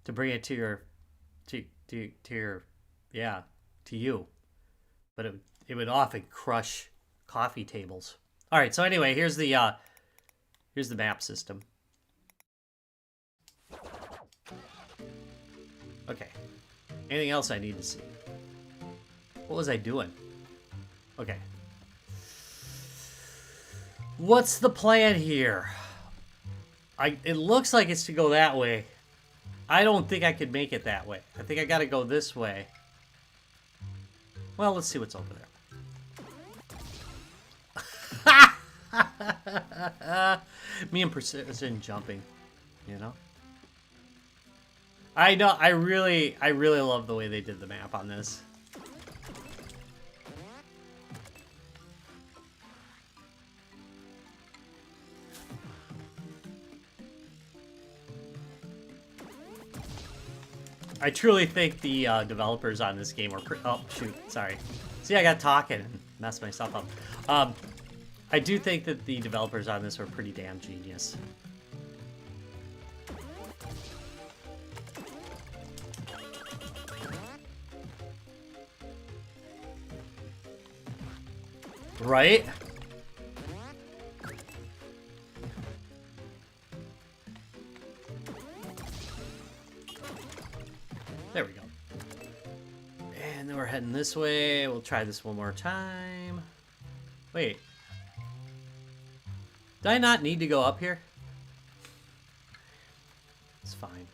to bring it to your, to you. But it would often crush coffee tables. All right, so anyway, here's the map system. Okay. Anything else I need to see? What was I doing? Okay. What's the plan here? It looks like it's to go that way. I don't think I could make it that way. I think I got to go this way. Well, let's see what's over there. Me and precision jumping, you know. I know. I really love the way they did the map on this. I truly think the developers on this game are oh, shoot. Sorry. See, I got talking and messed myself up. I do think that the developers on this are pretty damn genius. Right? There we go. And then we're heading this way. We'll try this one more time. Wait. Do I not need to go up here? It's fine.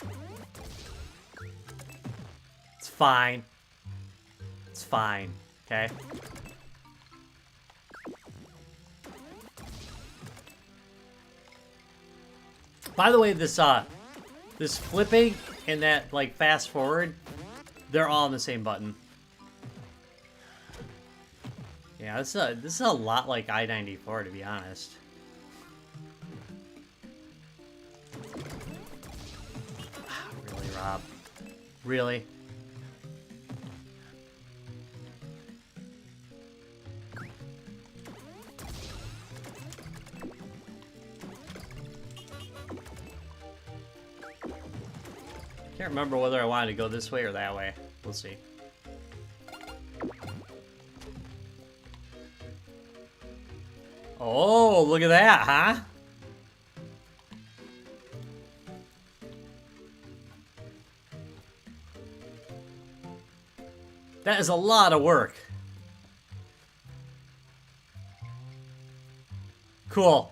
It's fine. It's fine. Okay? By the way, this flipping and that, like, fast forward, they're all on the same button. Yeah, this is a lot like I-94, to be honest. Really, Rob? Really? Can't remember whether I wanted to go this way or that way. We'll see. Oh, look at that, huh? That is a lot of work. Cool.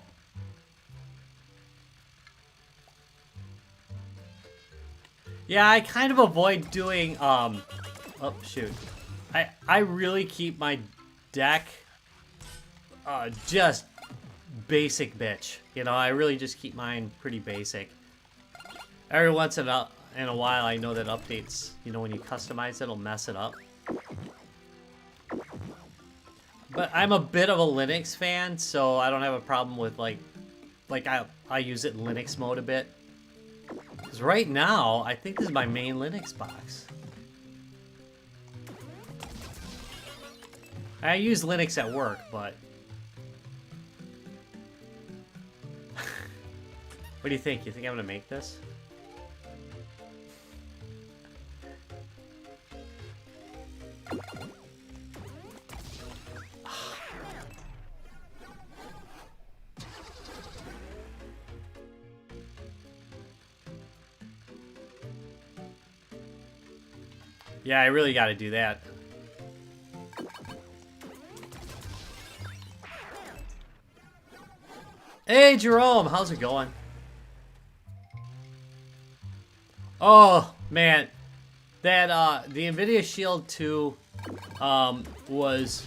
Yeah, I kind of avoid doing, oh, shoot. I really keep my deck, just basic bitch. You know, I really just keep mine pretty basic. Every once in a while, I know that updates, you know, when you customize it, it'll mess it up. But I'm a bit of a Linux fan, so I don't have a problem with, like I use it in Linux mode a bit. Because right now, I think this is my main Linux box. I use Linux at work, but... What do you think? You think I'm gonna make this? Yeah, I really gotta do that. Hey, Jerome, how's it going? Oh, man. That, the NVIDIA Shield 2, was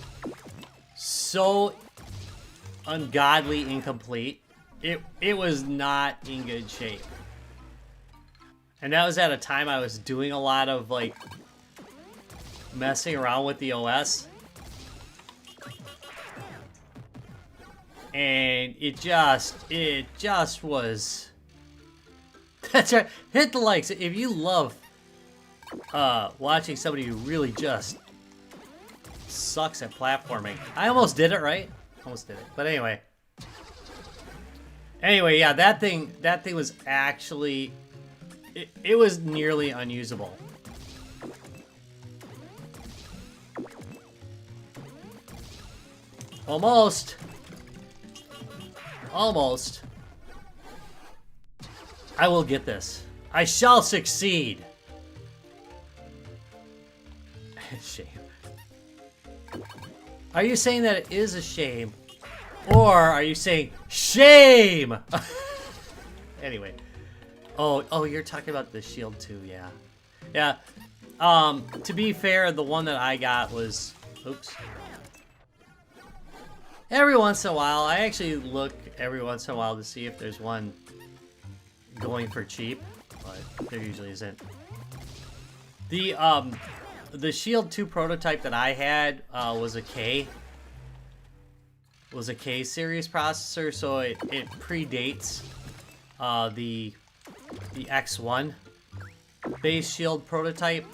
so ungodly incomplete. It was not in good shape. And that was at a time I was doing a lot of, like, messing around with the OS. And it just was... That's right. Hit the likes if you love watching somebody who really just sucks at platforming. I almost did it, right? Almost did it. But anyway. Anyway, yeah, that thing was actually... It was nearly unusable. Almost. Almost. I will get this. I shall succeed. Shame. Are you saying that it is a shame? Or are you saying shame? Anyway. Oh, you're talking about the Shield 2, yeah. Yeah. To be fair, the one that I got was... Oops. Every once in a while, I actually look every once in a while to see if there's one going for cheap, but there usually isn't. The Shield 2 prototype that I had was a K series processor, so it predates the X1 base Shield prototype,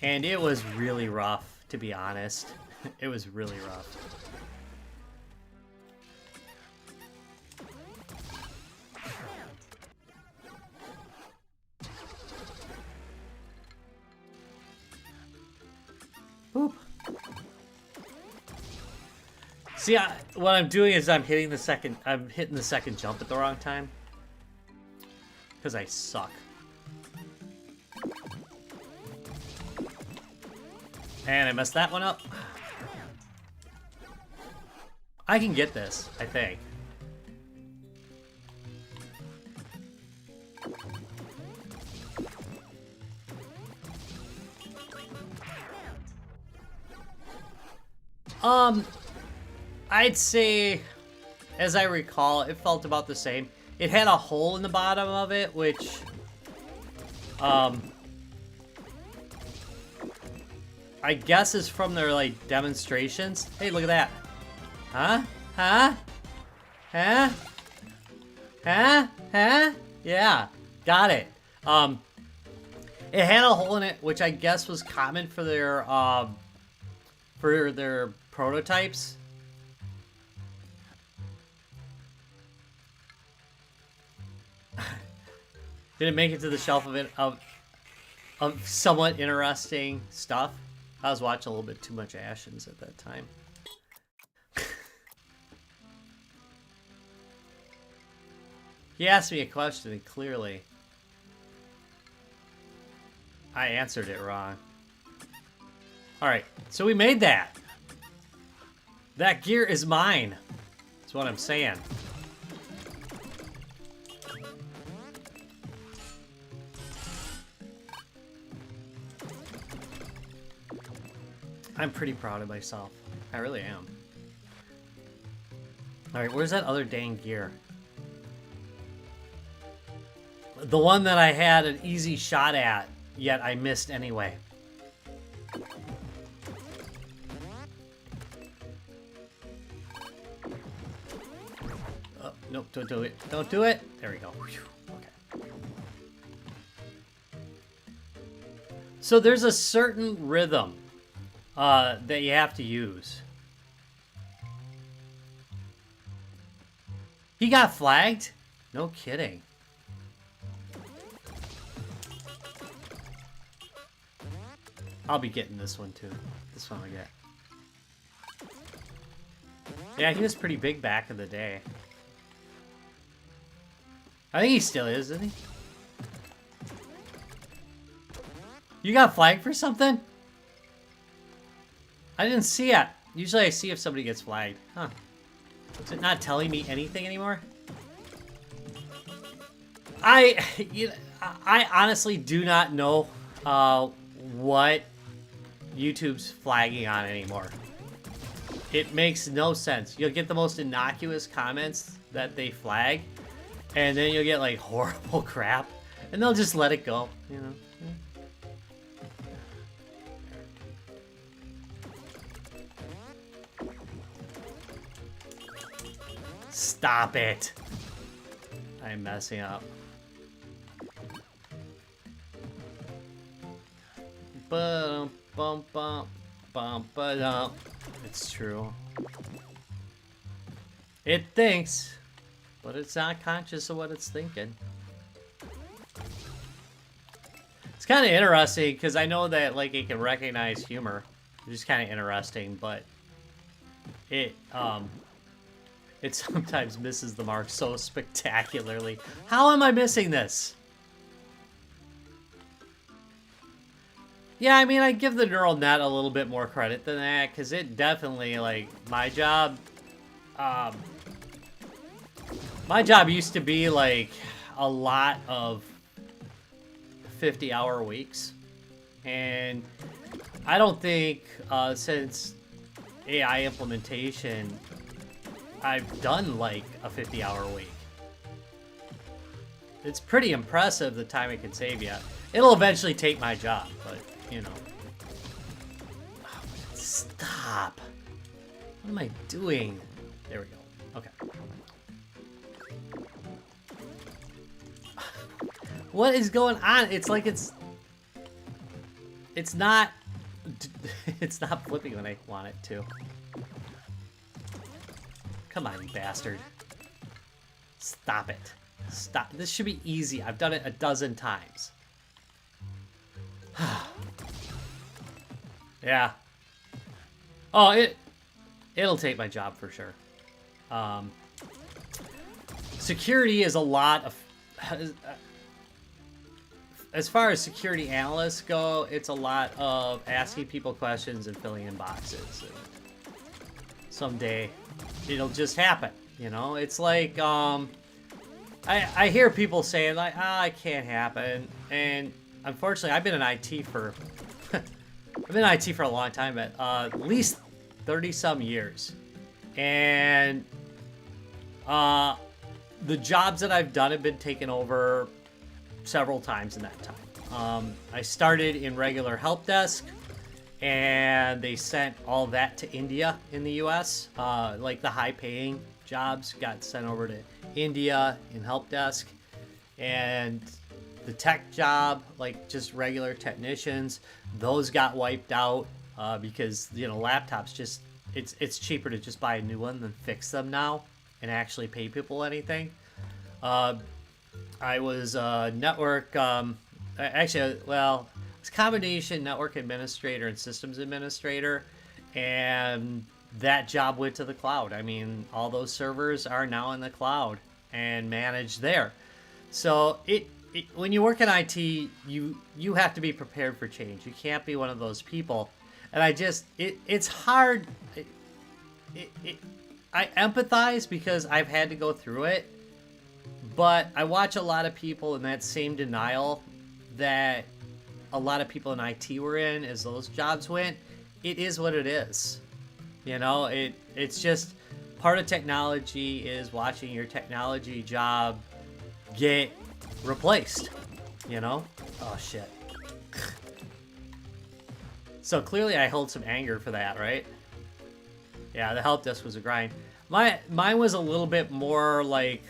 and it was really rough, to be honest. It was really rough. Boop. See, what I'm doing is I'm hitting the second jump at the wrong time. Because I suck. And I messed that one up. I can get this, I think. I'd say, as I recall, it felt about the same. It had a hole in the bottom of it, which, I guess is from their, like, demonstrations. Hey, look at that. Huh? Huh? Huh? Huh? Huh? Yeah, got it. It had a hole in it, which I guess was common for their prototypes. Didn't make it to the shelf of somewhat interesting stuff. I was watching a little bit too much Ashens at that time. He asked me a question, and clearly I answered it wrong. Alright, so we made that. That gear is mine. That's what I'm saying. I'm pretty proud of myself. I really am. Alright, where's that other dang gear? The one that I had an easy shot at, yet I missed anyway. Oh, nope, don't do it. Don't do it. There we go. Okay. So there's a certain rhythm that you have to use. He got flagged? No kidding. I'll be getting this one too. This one I get. Yeah, he was pretty big back in the day. I think he still is, isn't he? You got flagged for something? I didn't see it. Usually I see if somebody gets flagged. Huh. Is it not telling me anything anymore? I honestly do not know what YouTube's flagging on anymore. It makes no sense. You'll get the most innocuous comments that they flag, and then you'll get like horrible crap, and they'll just let it go, you know. Stop it. I'm messing up. Bum bum bum bum ba. It's true. It thinks, but it's not conscious of what it's thinking. It's kind of interesting because I know that like it can recognize humor, which is kind of interesting, but it sometimes misses the mark so spectacularly. How am I missing this? Yeah, I mean, I give the neural net a little bit more credit than that, because it definitely, like, my job used to be, like, a lot of 50-hour weeks. And I don't think, since AI implementation, I've done, like, a 50-hour week. It's pretty impressive the time it can save you. It'll eventually take my job, but... you know. Oh, stop. What am I doing? There we go. Okay. What is going on? It's like it's not it's not flipping when I want it to. Come on, you bastard. Stop it. Stop. This should be easy. I've done it a dozen times. Yeah. Oh, it'll take my job for sure. Security is a lot of... as far as security analysts go, it's a lot of asking people questions and filling in boxes. And someday, it'll just happen, you know? It's like, I hear people saying, like, it can't happen. And unfortunately, I've been in IT for... I've been in IT for a long time, at least 30-some years. And the jobs that I've done have been taken over several times in that time. I started in regular help desk, and they sent all that to India in the US. Like the high-paying jobs got sent over to India in help desk. And the tech job, like just regular technicians, those got wiped out because, you know, laptops just, it's cheaper to just buy a new one than fix them now and actually pay people anything. I was network, actually, well, it's a combination network administrator and systems administrator, and that job went to the cloud. I mean, all those servers are now in the cloud and managed there. So when you work in IT, you have to be prepared for change. You can't be one of those people. And it's hard. I empathize because I've had to go through it. But I watch a lot of people in that same denial that a lot of people in IT were in as those jobs went. It is what it is. You know, it's just part of technology is watching your technology job get replaced, you know? Oh, shit. So clearly I hold some anger for that, right? Yeah, the help desk was a grind. Mine was a little bit more like...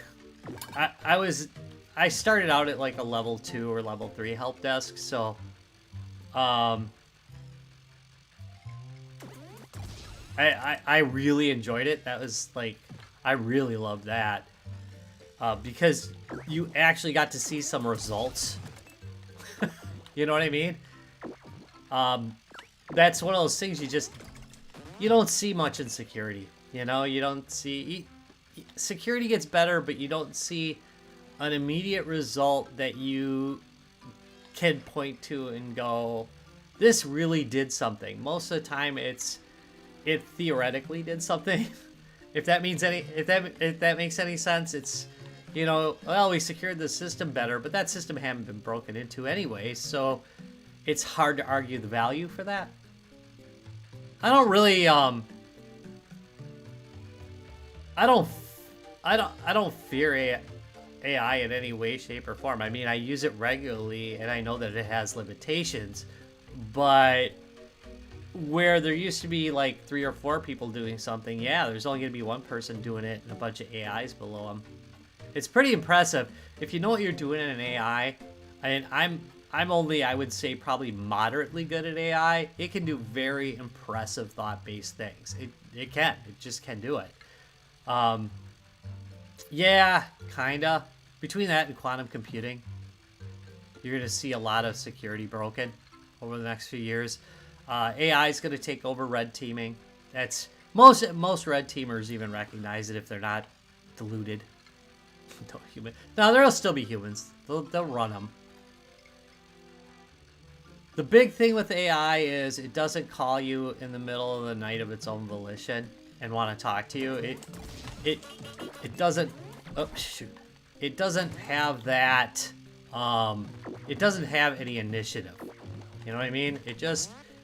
I started out at like a level 2 or level 3 help desk, so... I really enjoyed it. That was like... I really loved that. Because you actually got to see some results. You know what I mean? That's one of those things you don't see much in security. You know, you don't see... Security gets better, but you don't see an immediate result that you can point to and go, this really did something. Most of the time it theoretically did something. If that makes any sense, you know, well, we secured the system better, but that system hadn't been broken into anyway, so it's hard to argue the value for that. I don't really, I don't fear AI in any way, shape, or form. I mean, I use it regularly, and I know that it has limitations, but where there used to be like 3 or 4 people doing something, yeah, there's only going to be one person doing it and a bunch of AIs below them. It's pretty impressive. If you know what you're doing in an AI, and I'm only, I would say, probably moderately good at AI, it can do very impressive thought-based things. It just can do it. Yeah, kinda. Between that and quantum computing, you're going to see a lot of security broken over the next few years. AI is going to take over red teaming. That's most red teamers even recognize it if they're not deluded. No, human. No, there'll still be humans. They'll run them. The big thing with AI is it doesn't call you in the middle of the night of its own volition and want to talk to you. It doesn't. Oh shoot! It doesn't have that. It doesn't have any initiative. You know what I mean? It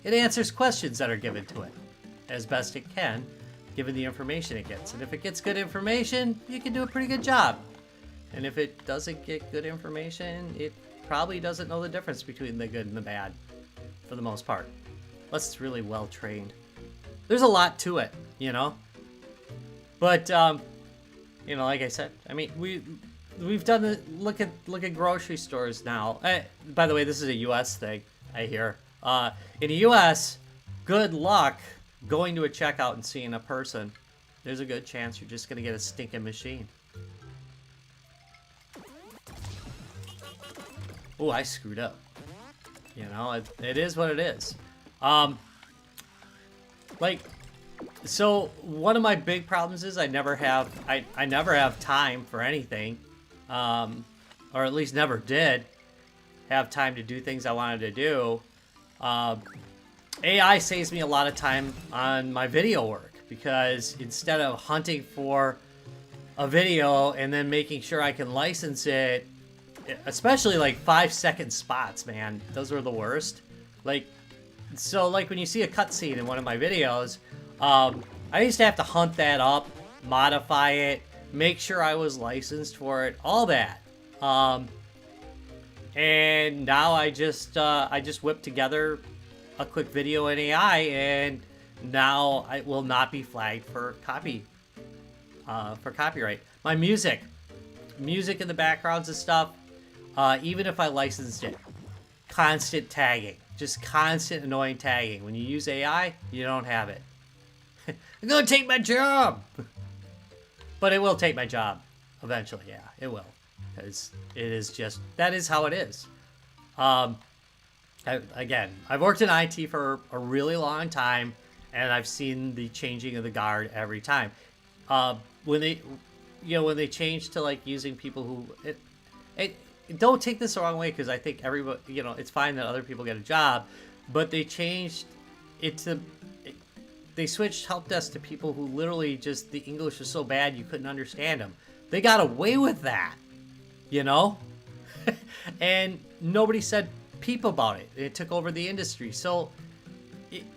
answers questions that are given to it as best it can, given the information it gets. And if it gets good information, you can do a pretty good job. And if it doesn't get good information, it probably doesn't know the difference between the good and the bad, for the most part. Unless it's really well trained. There's a lot to it, you know? But, you know, like I said, I mean, we've done the, look at grocery stores now. By the way, this is a U.S. thing, I hear. In the U.S., good luck going to a checkout and seeing a person. There's a good chance you're just going to get a stinking machine. Oh, I screwed up. You know, it is what it is. Like, so one of my big problems is I never have time for anything, or at least never did have time to do things I wanted to do. AI saves me a lot of time on my video work, because instead of hunting for a video and then making sure I can license it, especially like 5-second spots, man, those were the worst. Like, so like when you see a cutscene in one of my videos, I used to have to hunt that up, modify it, make sure I was licensed for it, all that. And now I just whip together a quick video in AI, and now I will not be flagged for copyright. My music in the backgrounds and stuff, even if I licensed it, constant tagging, just constant annoying tagging. When you use AI, you don't have it. It's gonna take my job, but it will take my job eventually. Yeah, it will, because it is just, that is how it is. Again, I've worked in IT for a really long time, and I've seen the changing of the guard every time. When they change to like using people who, don't take this the wrong way, because I think everybody, you know, it's fine that other people get a job, but they changed it to, they switched help desk to people who literally just, the English was so bad you couldn't understand them. They got away with that, you know? And nobody said peep about it. It took over the industry. So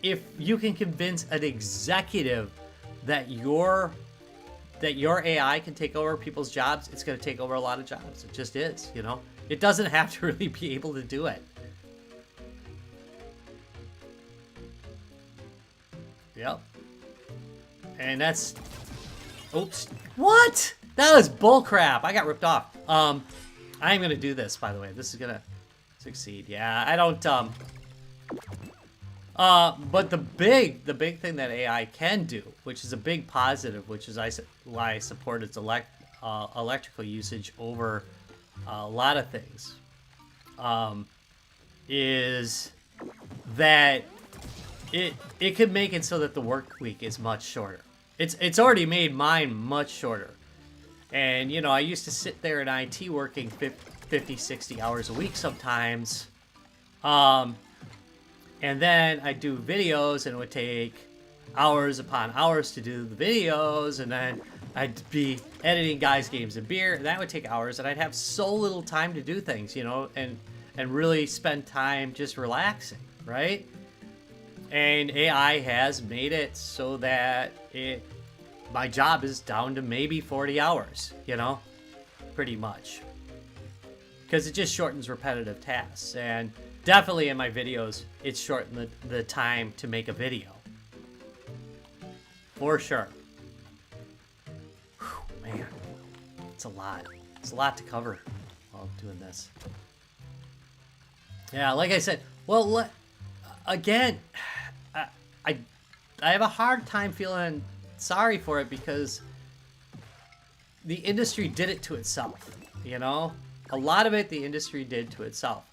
if you can convince an executive that your AI can take over people's jobs, it's going to take over a lot of jobs. It just is, you know? It doesn't have to really be able to do it. Yep. And that's... Oops. What? That was bullcrap. I got ripped off. I am going to do this, by the way. This is going to succeed. Yeah, I don't... But the big thing that AI can do, which is a big positive, which is why I support its electrical usage over a lot of things, is that it could make it so that the work week is much shorter. It's already made mine much shorter. And, you know, I used to sit there in IT working 50, 60 hours a week sometimes. And then I do videos, and it would take hours upon hours to do the videos, and then I'd be editing guys' games of beer, and that would take hours, and I'd have so little time to do things, you know, and really spend time just relaxing, right? And AI has made it so that my job is down to maybe 40 hours, you know, pretty much. Because it just shortens repetitive tasks. And definitely in my videos, it's shortened the time to make a video. For sure. Whew, man, it's a lot. It's a lot to cover while doing this. Yeah, like I said, well, again, I have a hard time feeling sorry for it because the industry did it to itself, you know? A lot of it the industry did to itself.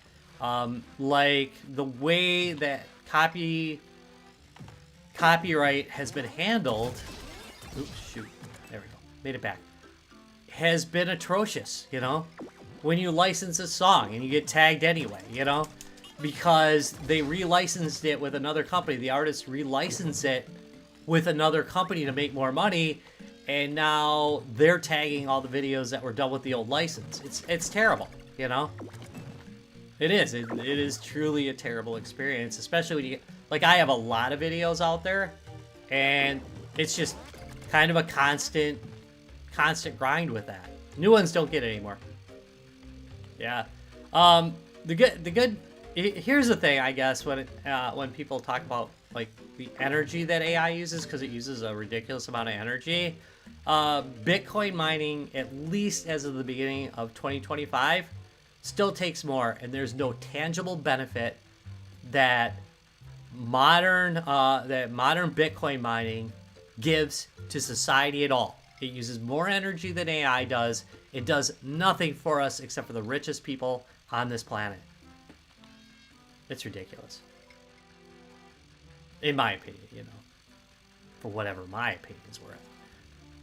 Like the way that copyright has been handled, oops, shoot, there we go, made it back, has been atrocious, you know? When you license a song and you get tagged anyway, you know? Because they relicensed it with another company. The artist relicensed it with another company to make more money, and now they're tagging all the videos that were done with the old license. It's terrible, you know? It is. It is truly a terrible experience, especially when you get, like, I have a lot of videos out there, and it's just kind of a constant grind with that. New ones don't get it anymore. Yeah. The good. Here's the thing, I guess, when people talk about like the energy that AI uses, because it uses a ridiculous amount of energy. Bitcoin mining, at least as of the beginning of 2025, still takes more, and there's no tangible benefit that modern Bitcoin mining gives to society at all. It uses more energy than AI does. It does nothing for us except for the richest people on this planet. It's ridiculous. In my opinion, you know. For whatever my opinion's worth.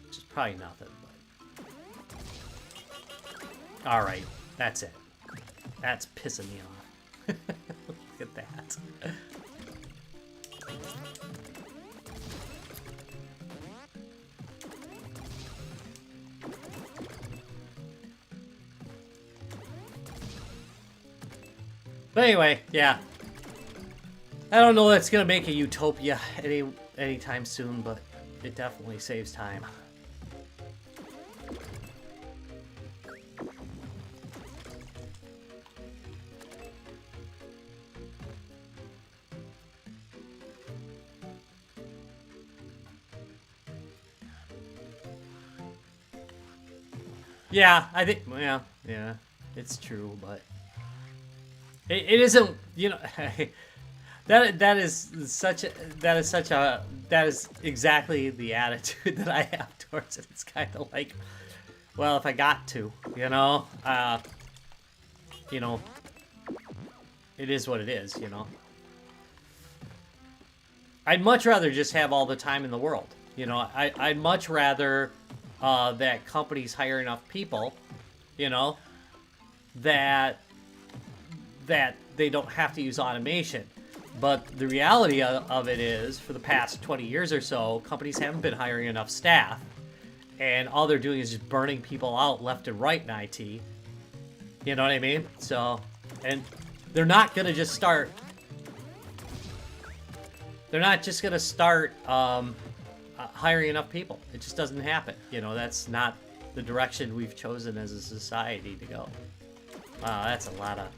Which is probably nothing, but... Alright, that's it. That's pissing me off. Look at that. But anyway, yeah. I don't know that's gonna make a utopia anytime soon, but it definitely saves time. Yeah, I think, well, yeah, it's true, but it isn't, you know, that is exactly the attitude that I have towards it. It's kind of like, well, if I got to, you know, it is what it is, you know. I'd much rather just have all the time in the world, you know. I'd much rather that companies hire enough people, you know, that they don't have to use automation. But the reality of it is, for the past 20 years or so, companies haven't been hiring enough staff, and all they're doing is just burning people out left and right in IT. You know what I mean? So, and they're not gonna just start. They're not just gonna start hiring enough people. It just doesn't happen. You know, that's not the direction we've chosen as a society to go. Wow, that's a lot of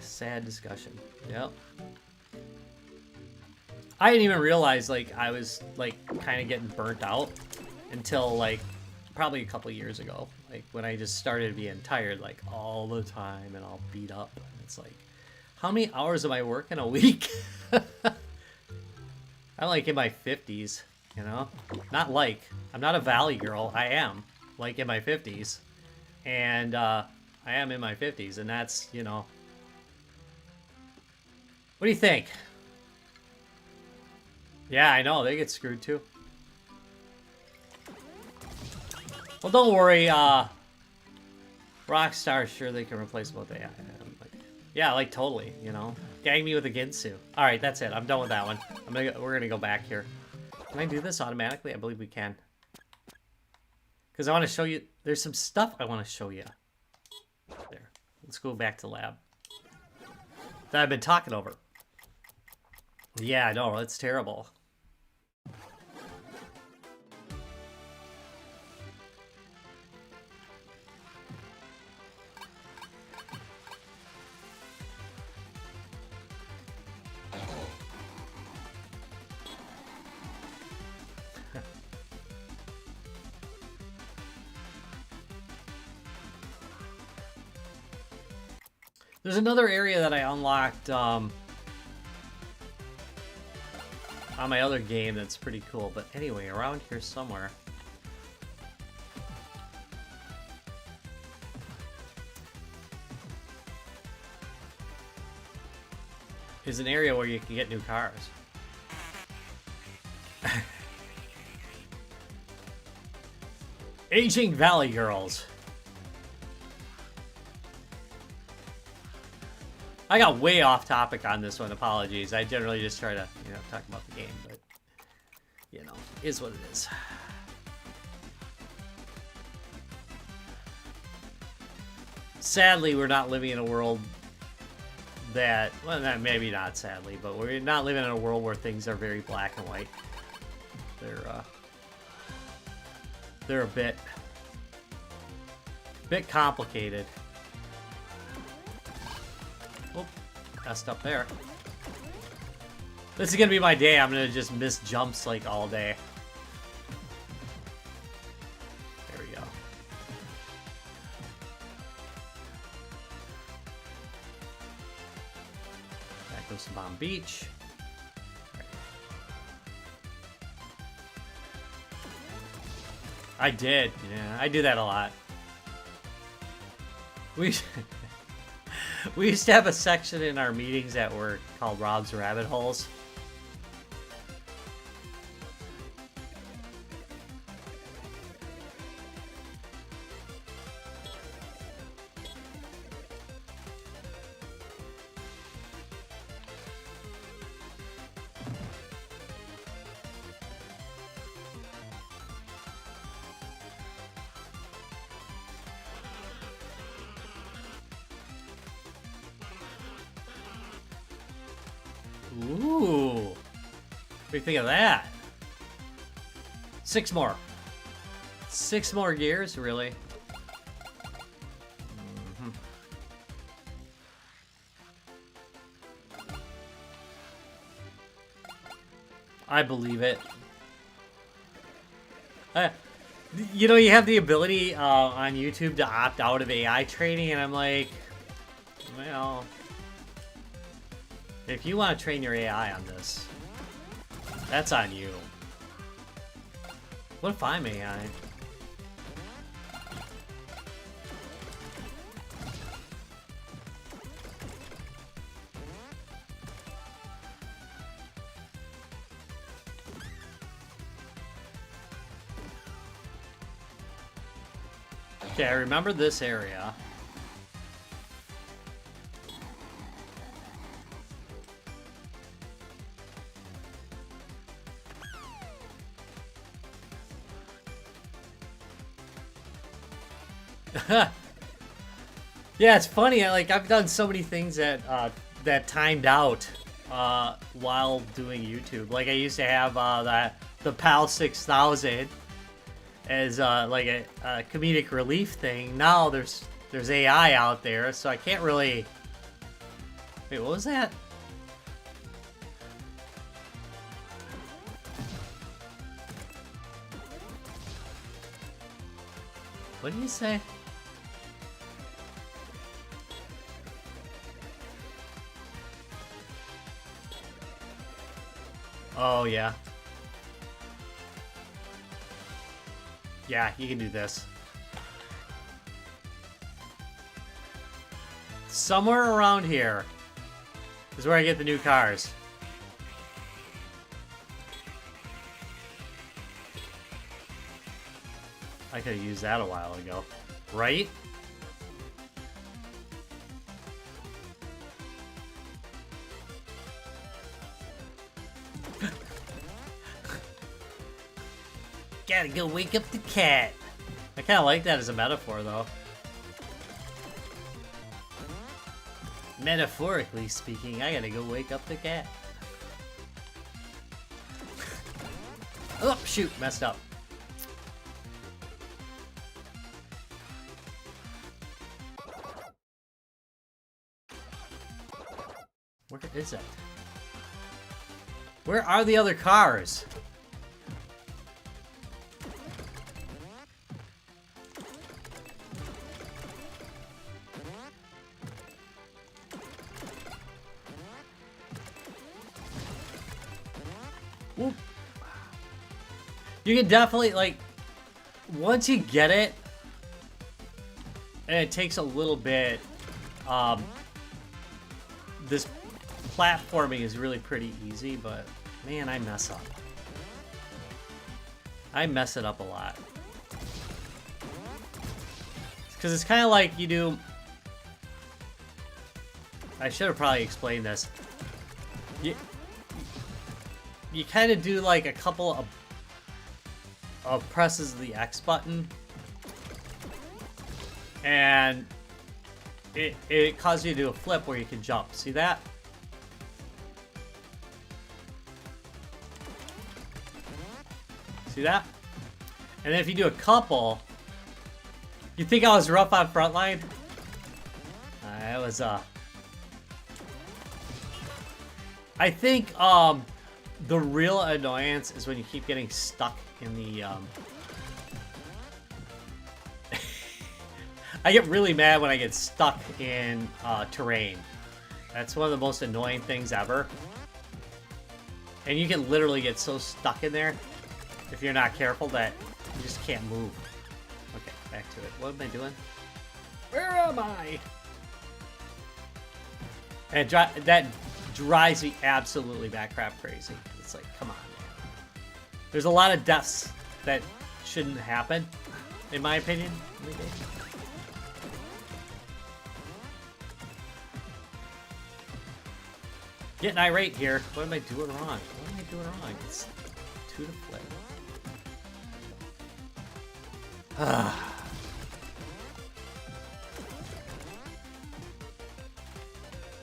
sad discussion. Yep. I didn't even realize, like, I was, like, kind of getting burnt out until, like, probably a couple years ago. Like, when I just started being tired, like, all the time and all beat up. And it's like, how many hours am I working a week? I'm, like, in my 50s, you know? Not like. I'm not a valley girl. I am, like, in my 50s. And, I am in my 50s, and that's, you know... What do you think? Yeah, I know, they get screwed too. Well, don't worry, Rockstar, sure they can replace both AI. Yeah, like, totally, you know? Gang me with a Ginsu. Alright, that's it. I'm done with that one. We're gonna go back here. Can I do this automatically? I believe we can. Because I want to show you... There's some stuff I want to show you. There. Let's go back to lab. That I've been talking over. Yeah, I know. It's terrible. There's another area that I unlocked on my other game that's pretty cool. But anyway, around here somewhere. Is an area where you can get new cars. Aging Valley Girls. I got way off topic on this one. Apologies. I generally just try to, you know, talk about the game, but you know, is what it is. Sadly, we're not living in a world that, well, maybe not sadly, but we're not living in a world where things are very black and white. They're a bit complicated. Oh, messed up there. This is gonna be my day. I'm gonna just miss jumps like all day. There we go. Back goes to Bomb Beach. I did. Yeah, I do that a lot. We used to have a section in our meetings at work called Rob's Rabbit Holes. Ooh. What do you think of that? 6 more. 6 more gears, really? Mm-hmm. I believe it. You know, you have the ability on YouTube to opt out of AI training, and I'm like, well, if you want to train your AI on this, that's on you. What if I'm AI? Okay, I remember this area. Yeah, it's funny. I've done so many things that that timed out while doing YouTube. Like I used to have the PAL 6000 as like a comedic relief thing. Now there's AI out there, so I can't really. Wait, what was that? What did you say? Oh, yeah. Yeah, you can do this. Somewhere around here is where I get the new cars. I could have used that a while ago, right? Gotta go wake up the cat. I kind of like that as a metaphor, though. Metaphorically speaking, I gotta go wake up the cat. Oh, shoot, messed up. Where is it? Where are the other cars? Oop. You can definitely, like, once you get it, and it takes a little bit, this platforming is really pretty easy, but man, I mess up. I mess it up a lot. Because it's kind of like you do... I should have probably explained this. You kind of do like a couple of presses of the X button, and it causes you to do a flip where you can jump. See that? See that? And then if you do a couple, you think I was rough on frontline? I was I think the real annoyance is when you keep getting stuck in the I get really mad when I get stuck in terrain. That's one of the most annoying things ever. And you can literally get so stuck in there if you're not careful that you just can't move. Okay, back to it. What am I doing? Where am I? And that drives me absolutely batcrap crazy. It's like, come on, man. There's a lot of deaths that shouldn't happen, in my opinion. Getting irate here. What am I doing wrong? What am I doing wrong? It's 2 to flip.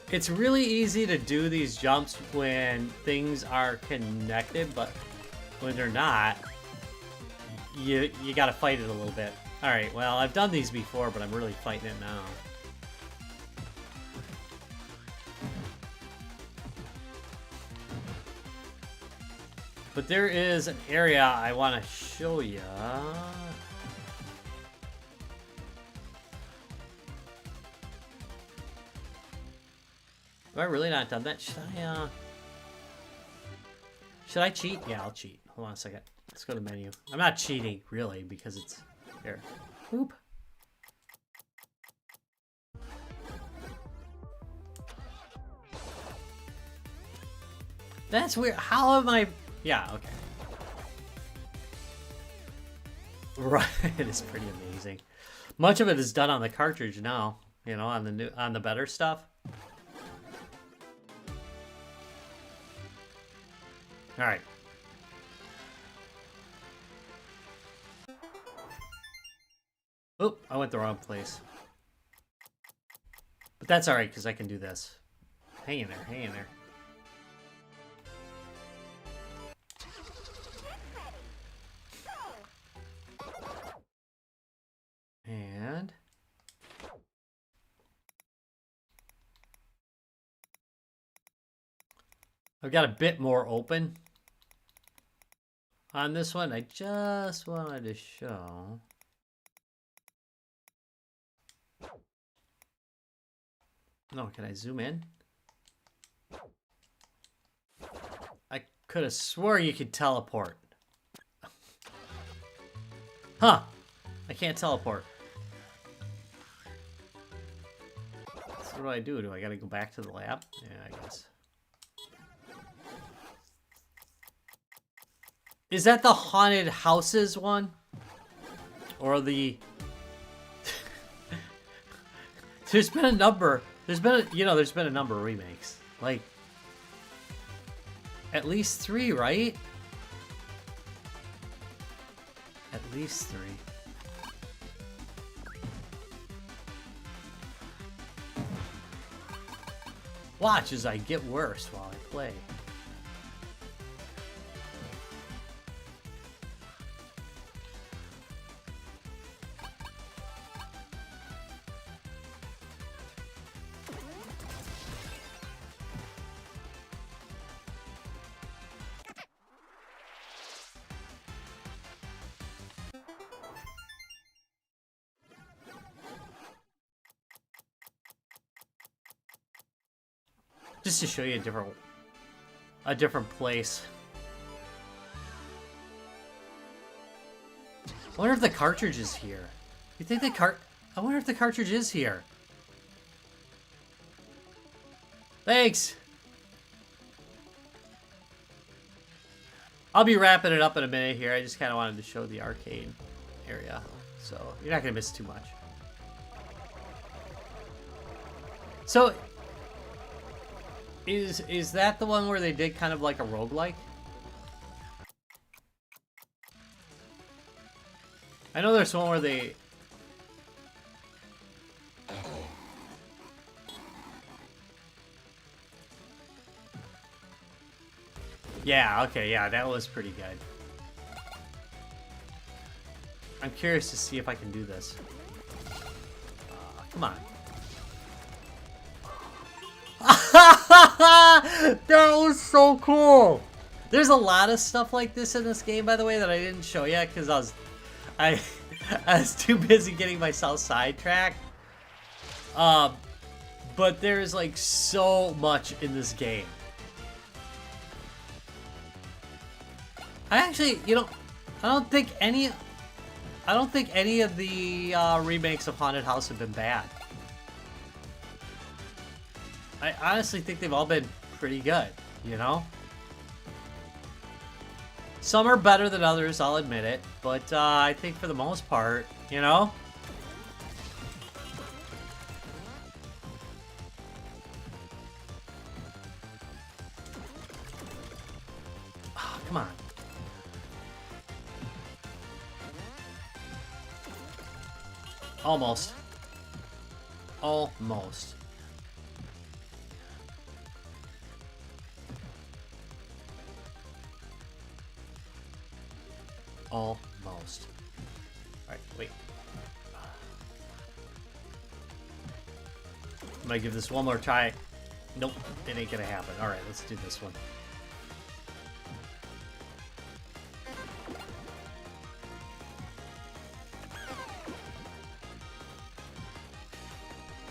It's really easy to do these jumps when things are connected, but when they're not, you gotta fight it a little bit. Alright, well, I've done these before, but I'm really fighting it now. But there is an area I want to show you. Have I really not done that? Should I cheat? Yeah, I'll cheat. Hold on a second. Let's go to menu. I'm not cheating, really, because it's here. Oop. That's weird. How am I... Yeah, okay. Right, it is pretty amazing. Much of it is done on the cartridge now, you know, on the better stuff. All right. Oop, I went the wrong place. But that's all right, because I can do this. Hang in there, hang in there. And... I've got a bit more open on this one. I just wanted to show. No, can I zoom in? I could have swore you could teleport. Huh. I can't teleport. So what do? Do I gotta go back to the lab? Yeah, I guess. Is that the haunted houses one? Or the... There's been a number. There's been a number of remakes. Like, at least 3, right? At least 3. Watch as I get worse while I play. Just to show you a different place. I wonder if the cartridge is here. You think I wonder if the cartridge is here. Thanks. I'll be wrapping it up in a minute here. I just kind of wanted to show the arcade area, so you're not gonna miss too much. So. Is that the one where they did kind of like a roguelike? I know there's one where they... Yeah, okay, yeah, that was pretty good. I'm curious to see if I can do this. Come on. That was so cool. There's a lot of stuff like this in this game, by the way, that I didn't show yet because I was too busy getting myself sidetracked. But there's like so much in this game. I actually, you know, I don't think any of the remakes of Haunted House have been bad. I honestly think they've all been pretty good, you know? Some are better than others, I'll admit it, but I think for the most part, you know? Oh, come on. Almost. Almost. Almost. Alright, wait. I'm gonna give this one more try. Nope, it ain't gonna happen. Alright, let's do this one.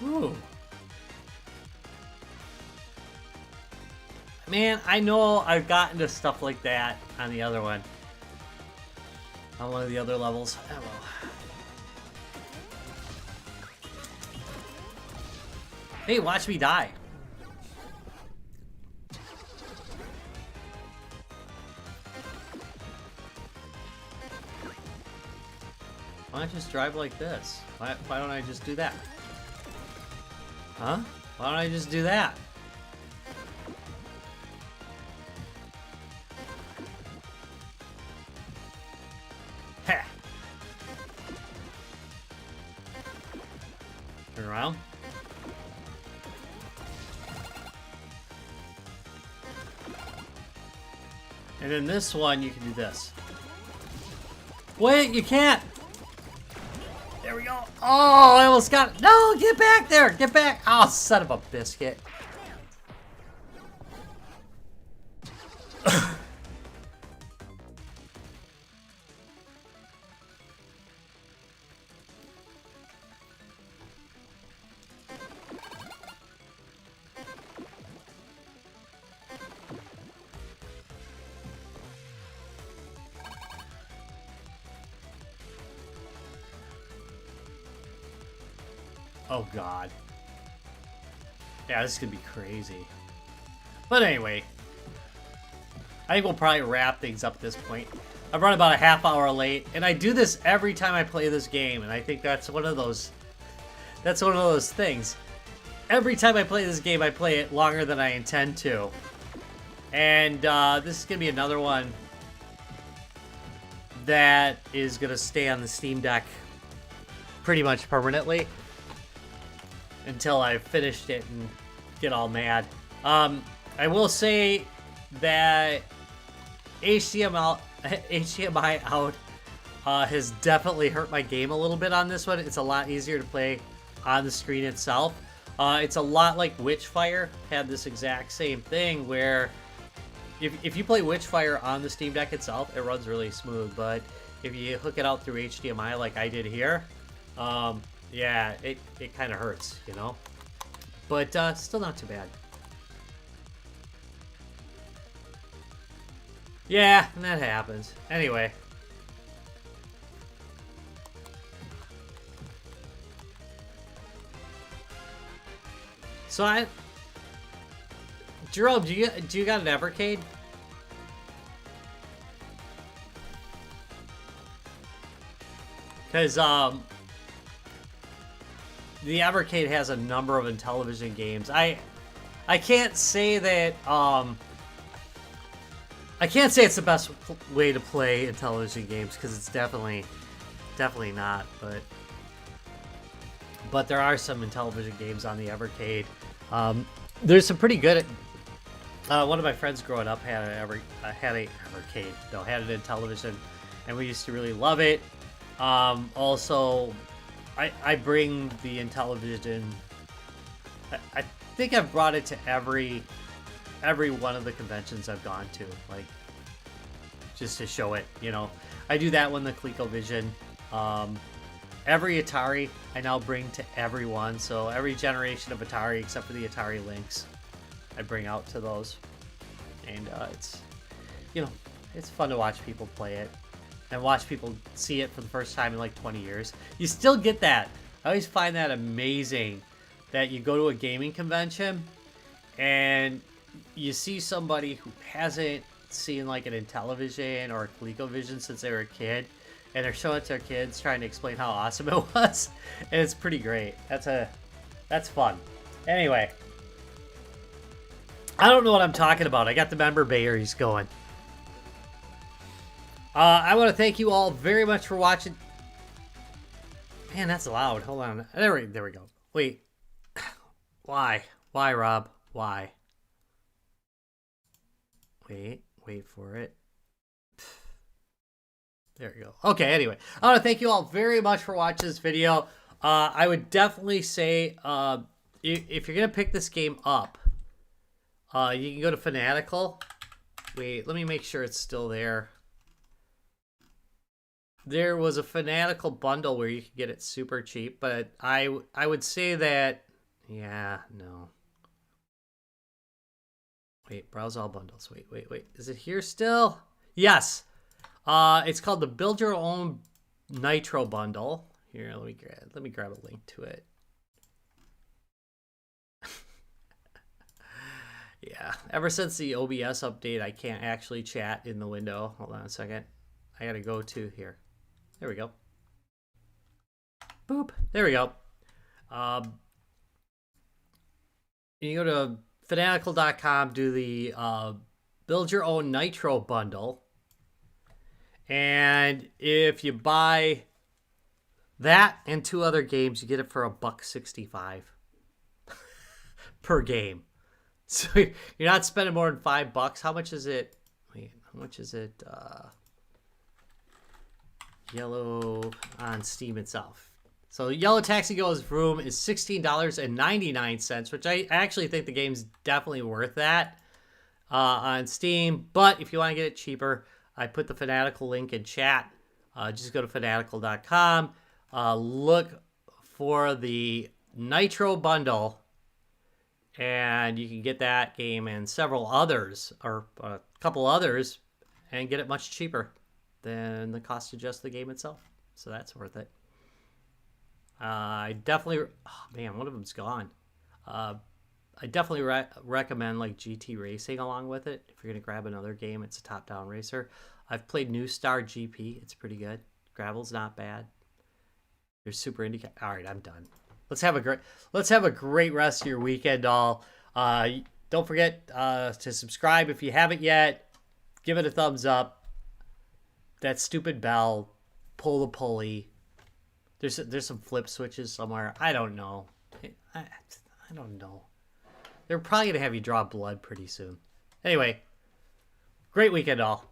Ooh. Man, I know I've gotten to stuff like that on the other one. On one of the other levels. Oh well. Hey, watch me die. Why don't I just drive like this? Why don't I just do that? Huh? Why don't I just do that? Heh. Turn around. And then this one, you can do this. Wait, you can't! There we go. Oh, I almost got it. No, get back there. Get back. Oh, son of a biscuit. Oh god. Yeah, this is gonna be crazy. But anyway, I think we'll probably wrap things up at this point. I've run about a half hour late, and I do this every time I play this game, and I think that's one of those things. Every time I play this game, I play it longer than I intend to. And this is gonna be another one that is going to stay on the Steam Deck pretty much permanently until I've finished it and get all mad. I will say that HDMI out has definitely hurt my game a little bit on this one. It's a lot easier to play on the screen itself. It's a lot like Witchfire had this exact same thing where if you play Witchfire on the Steam Deck itself, it runs really smooth. But if you hook it out through HDMI like I did here, yeah, it kind of hurts, you know? But still not too bad. Yeah, and that happens. Anyway. So Jerome, do you got an Evercade? Because the Evercade has a number of Intellivision games. I can't say that I can't say it's the best way to play Intellivision games because it's definitely not. But there are some Intellivision games on the Evercade. There's some pretty good. One of my friends growing up had an Evercade. No, had it in Intellivision, and we used to really love it. Also, I bring the Intellivision. I think I've brought it to every one of the conventions I've gone to, like just to show it. You know, I do that one, the ColecoVision. Every Atari I now bring to everyone. So every generation of Atari except for the Atari Lynx, I bring out to those. And it's, you know, it's fun to watch people play it and watch people see it for the first time in like 20 years. You still get that. I always find that amazing that you go to a gaming convention and you see somebody who hasn't seen like an Intellivision or a ColecoVision since they were a kid, and they're showing it to their kids, trying to explain how awesome it was, and it's pretty great. That's fun. Anyway, I don't know what I'm talking about. I got the member berries going. I want to thank you all very much for watching. Man, that's loud. Hold on. There we go. Wait. Why, Rob? Why? Wait for it. There we go. Okay, anyway. I want to thank you all very much for watching this video. I would definitely say, if you're going to pick this game up, you can go to Fanatical. Wait, let me make sure it's still there. There was a Fanatical bundle where you could get it super cheap, but I would say that, yeah, no. Wait, browse all bundles. Wait. Is it here still? Yes. It's called the Build Your Own Nitro Bundle. Here, let me grab a link to it. Yeah, ever since the OBS update, I can't actually chat in the window. Hold on a second. I gotta go to here. There we go. Boop. There we go. You go to fanatical.com, do the Build Your Own Nitro Bundle. And if you buy that and 2 other games, you get it for $1.65 per game. So you're not spending more than $5. How much is it? Wait, how much is it? Yellow on Steam itself. So Yellowtaxigoesvroom is $16.99, which I actually think the game's definitely worth that on Steam. But if you want to get it cheaper, I put the Fanatical link in chat. Just go to fanatical.com. Look for the Nitro Bundle, and you can get that game and several others, or a couple others, and get it much cheaper than the cost of just the game itself. So that's worth it. I definitely... Oh, man, one of them's gone. I definitely recommend like GT Racing along with it. If you're going to grab another game, it's a top-down racer. I've played New Star GP. It's pretty good. Gravel's not bad. There's Super Indy. All right, I'm done. Let's have a great rest of your weekend, all. Don't forget to subscribe if you haven't yet. Give it a thumbs up. that stupid bell, pull the pulley. There's some flip switches somewhere. I don't know. I don't know. They're probably going to have you draw blood pretty soon. Anyway, great weekend all.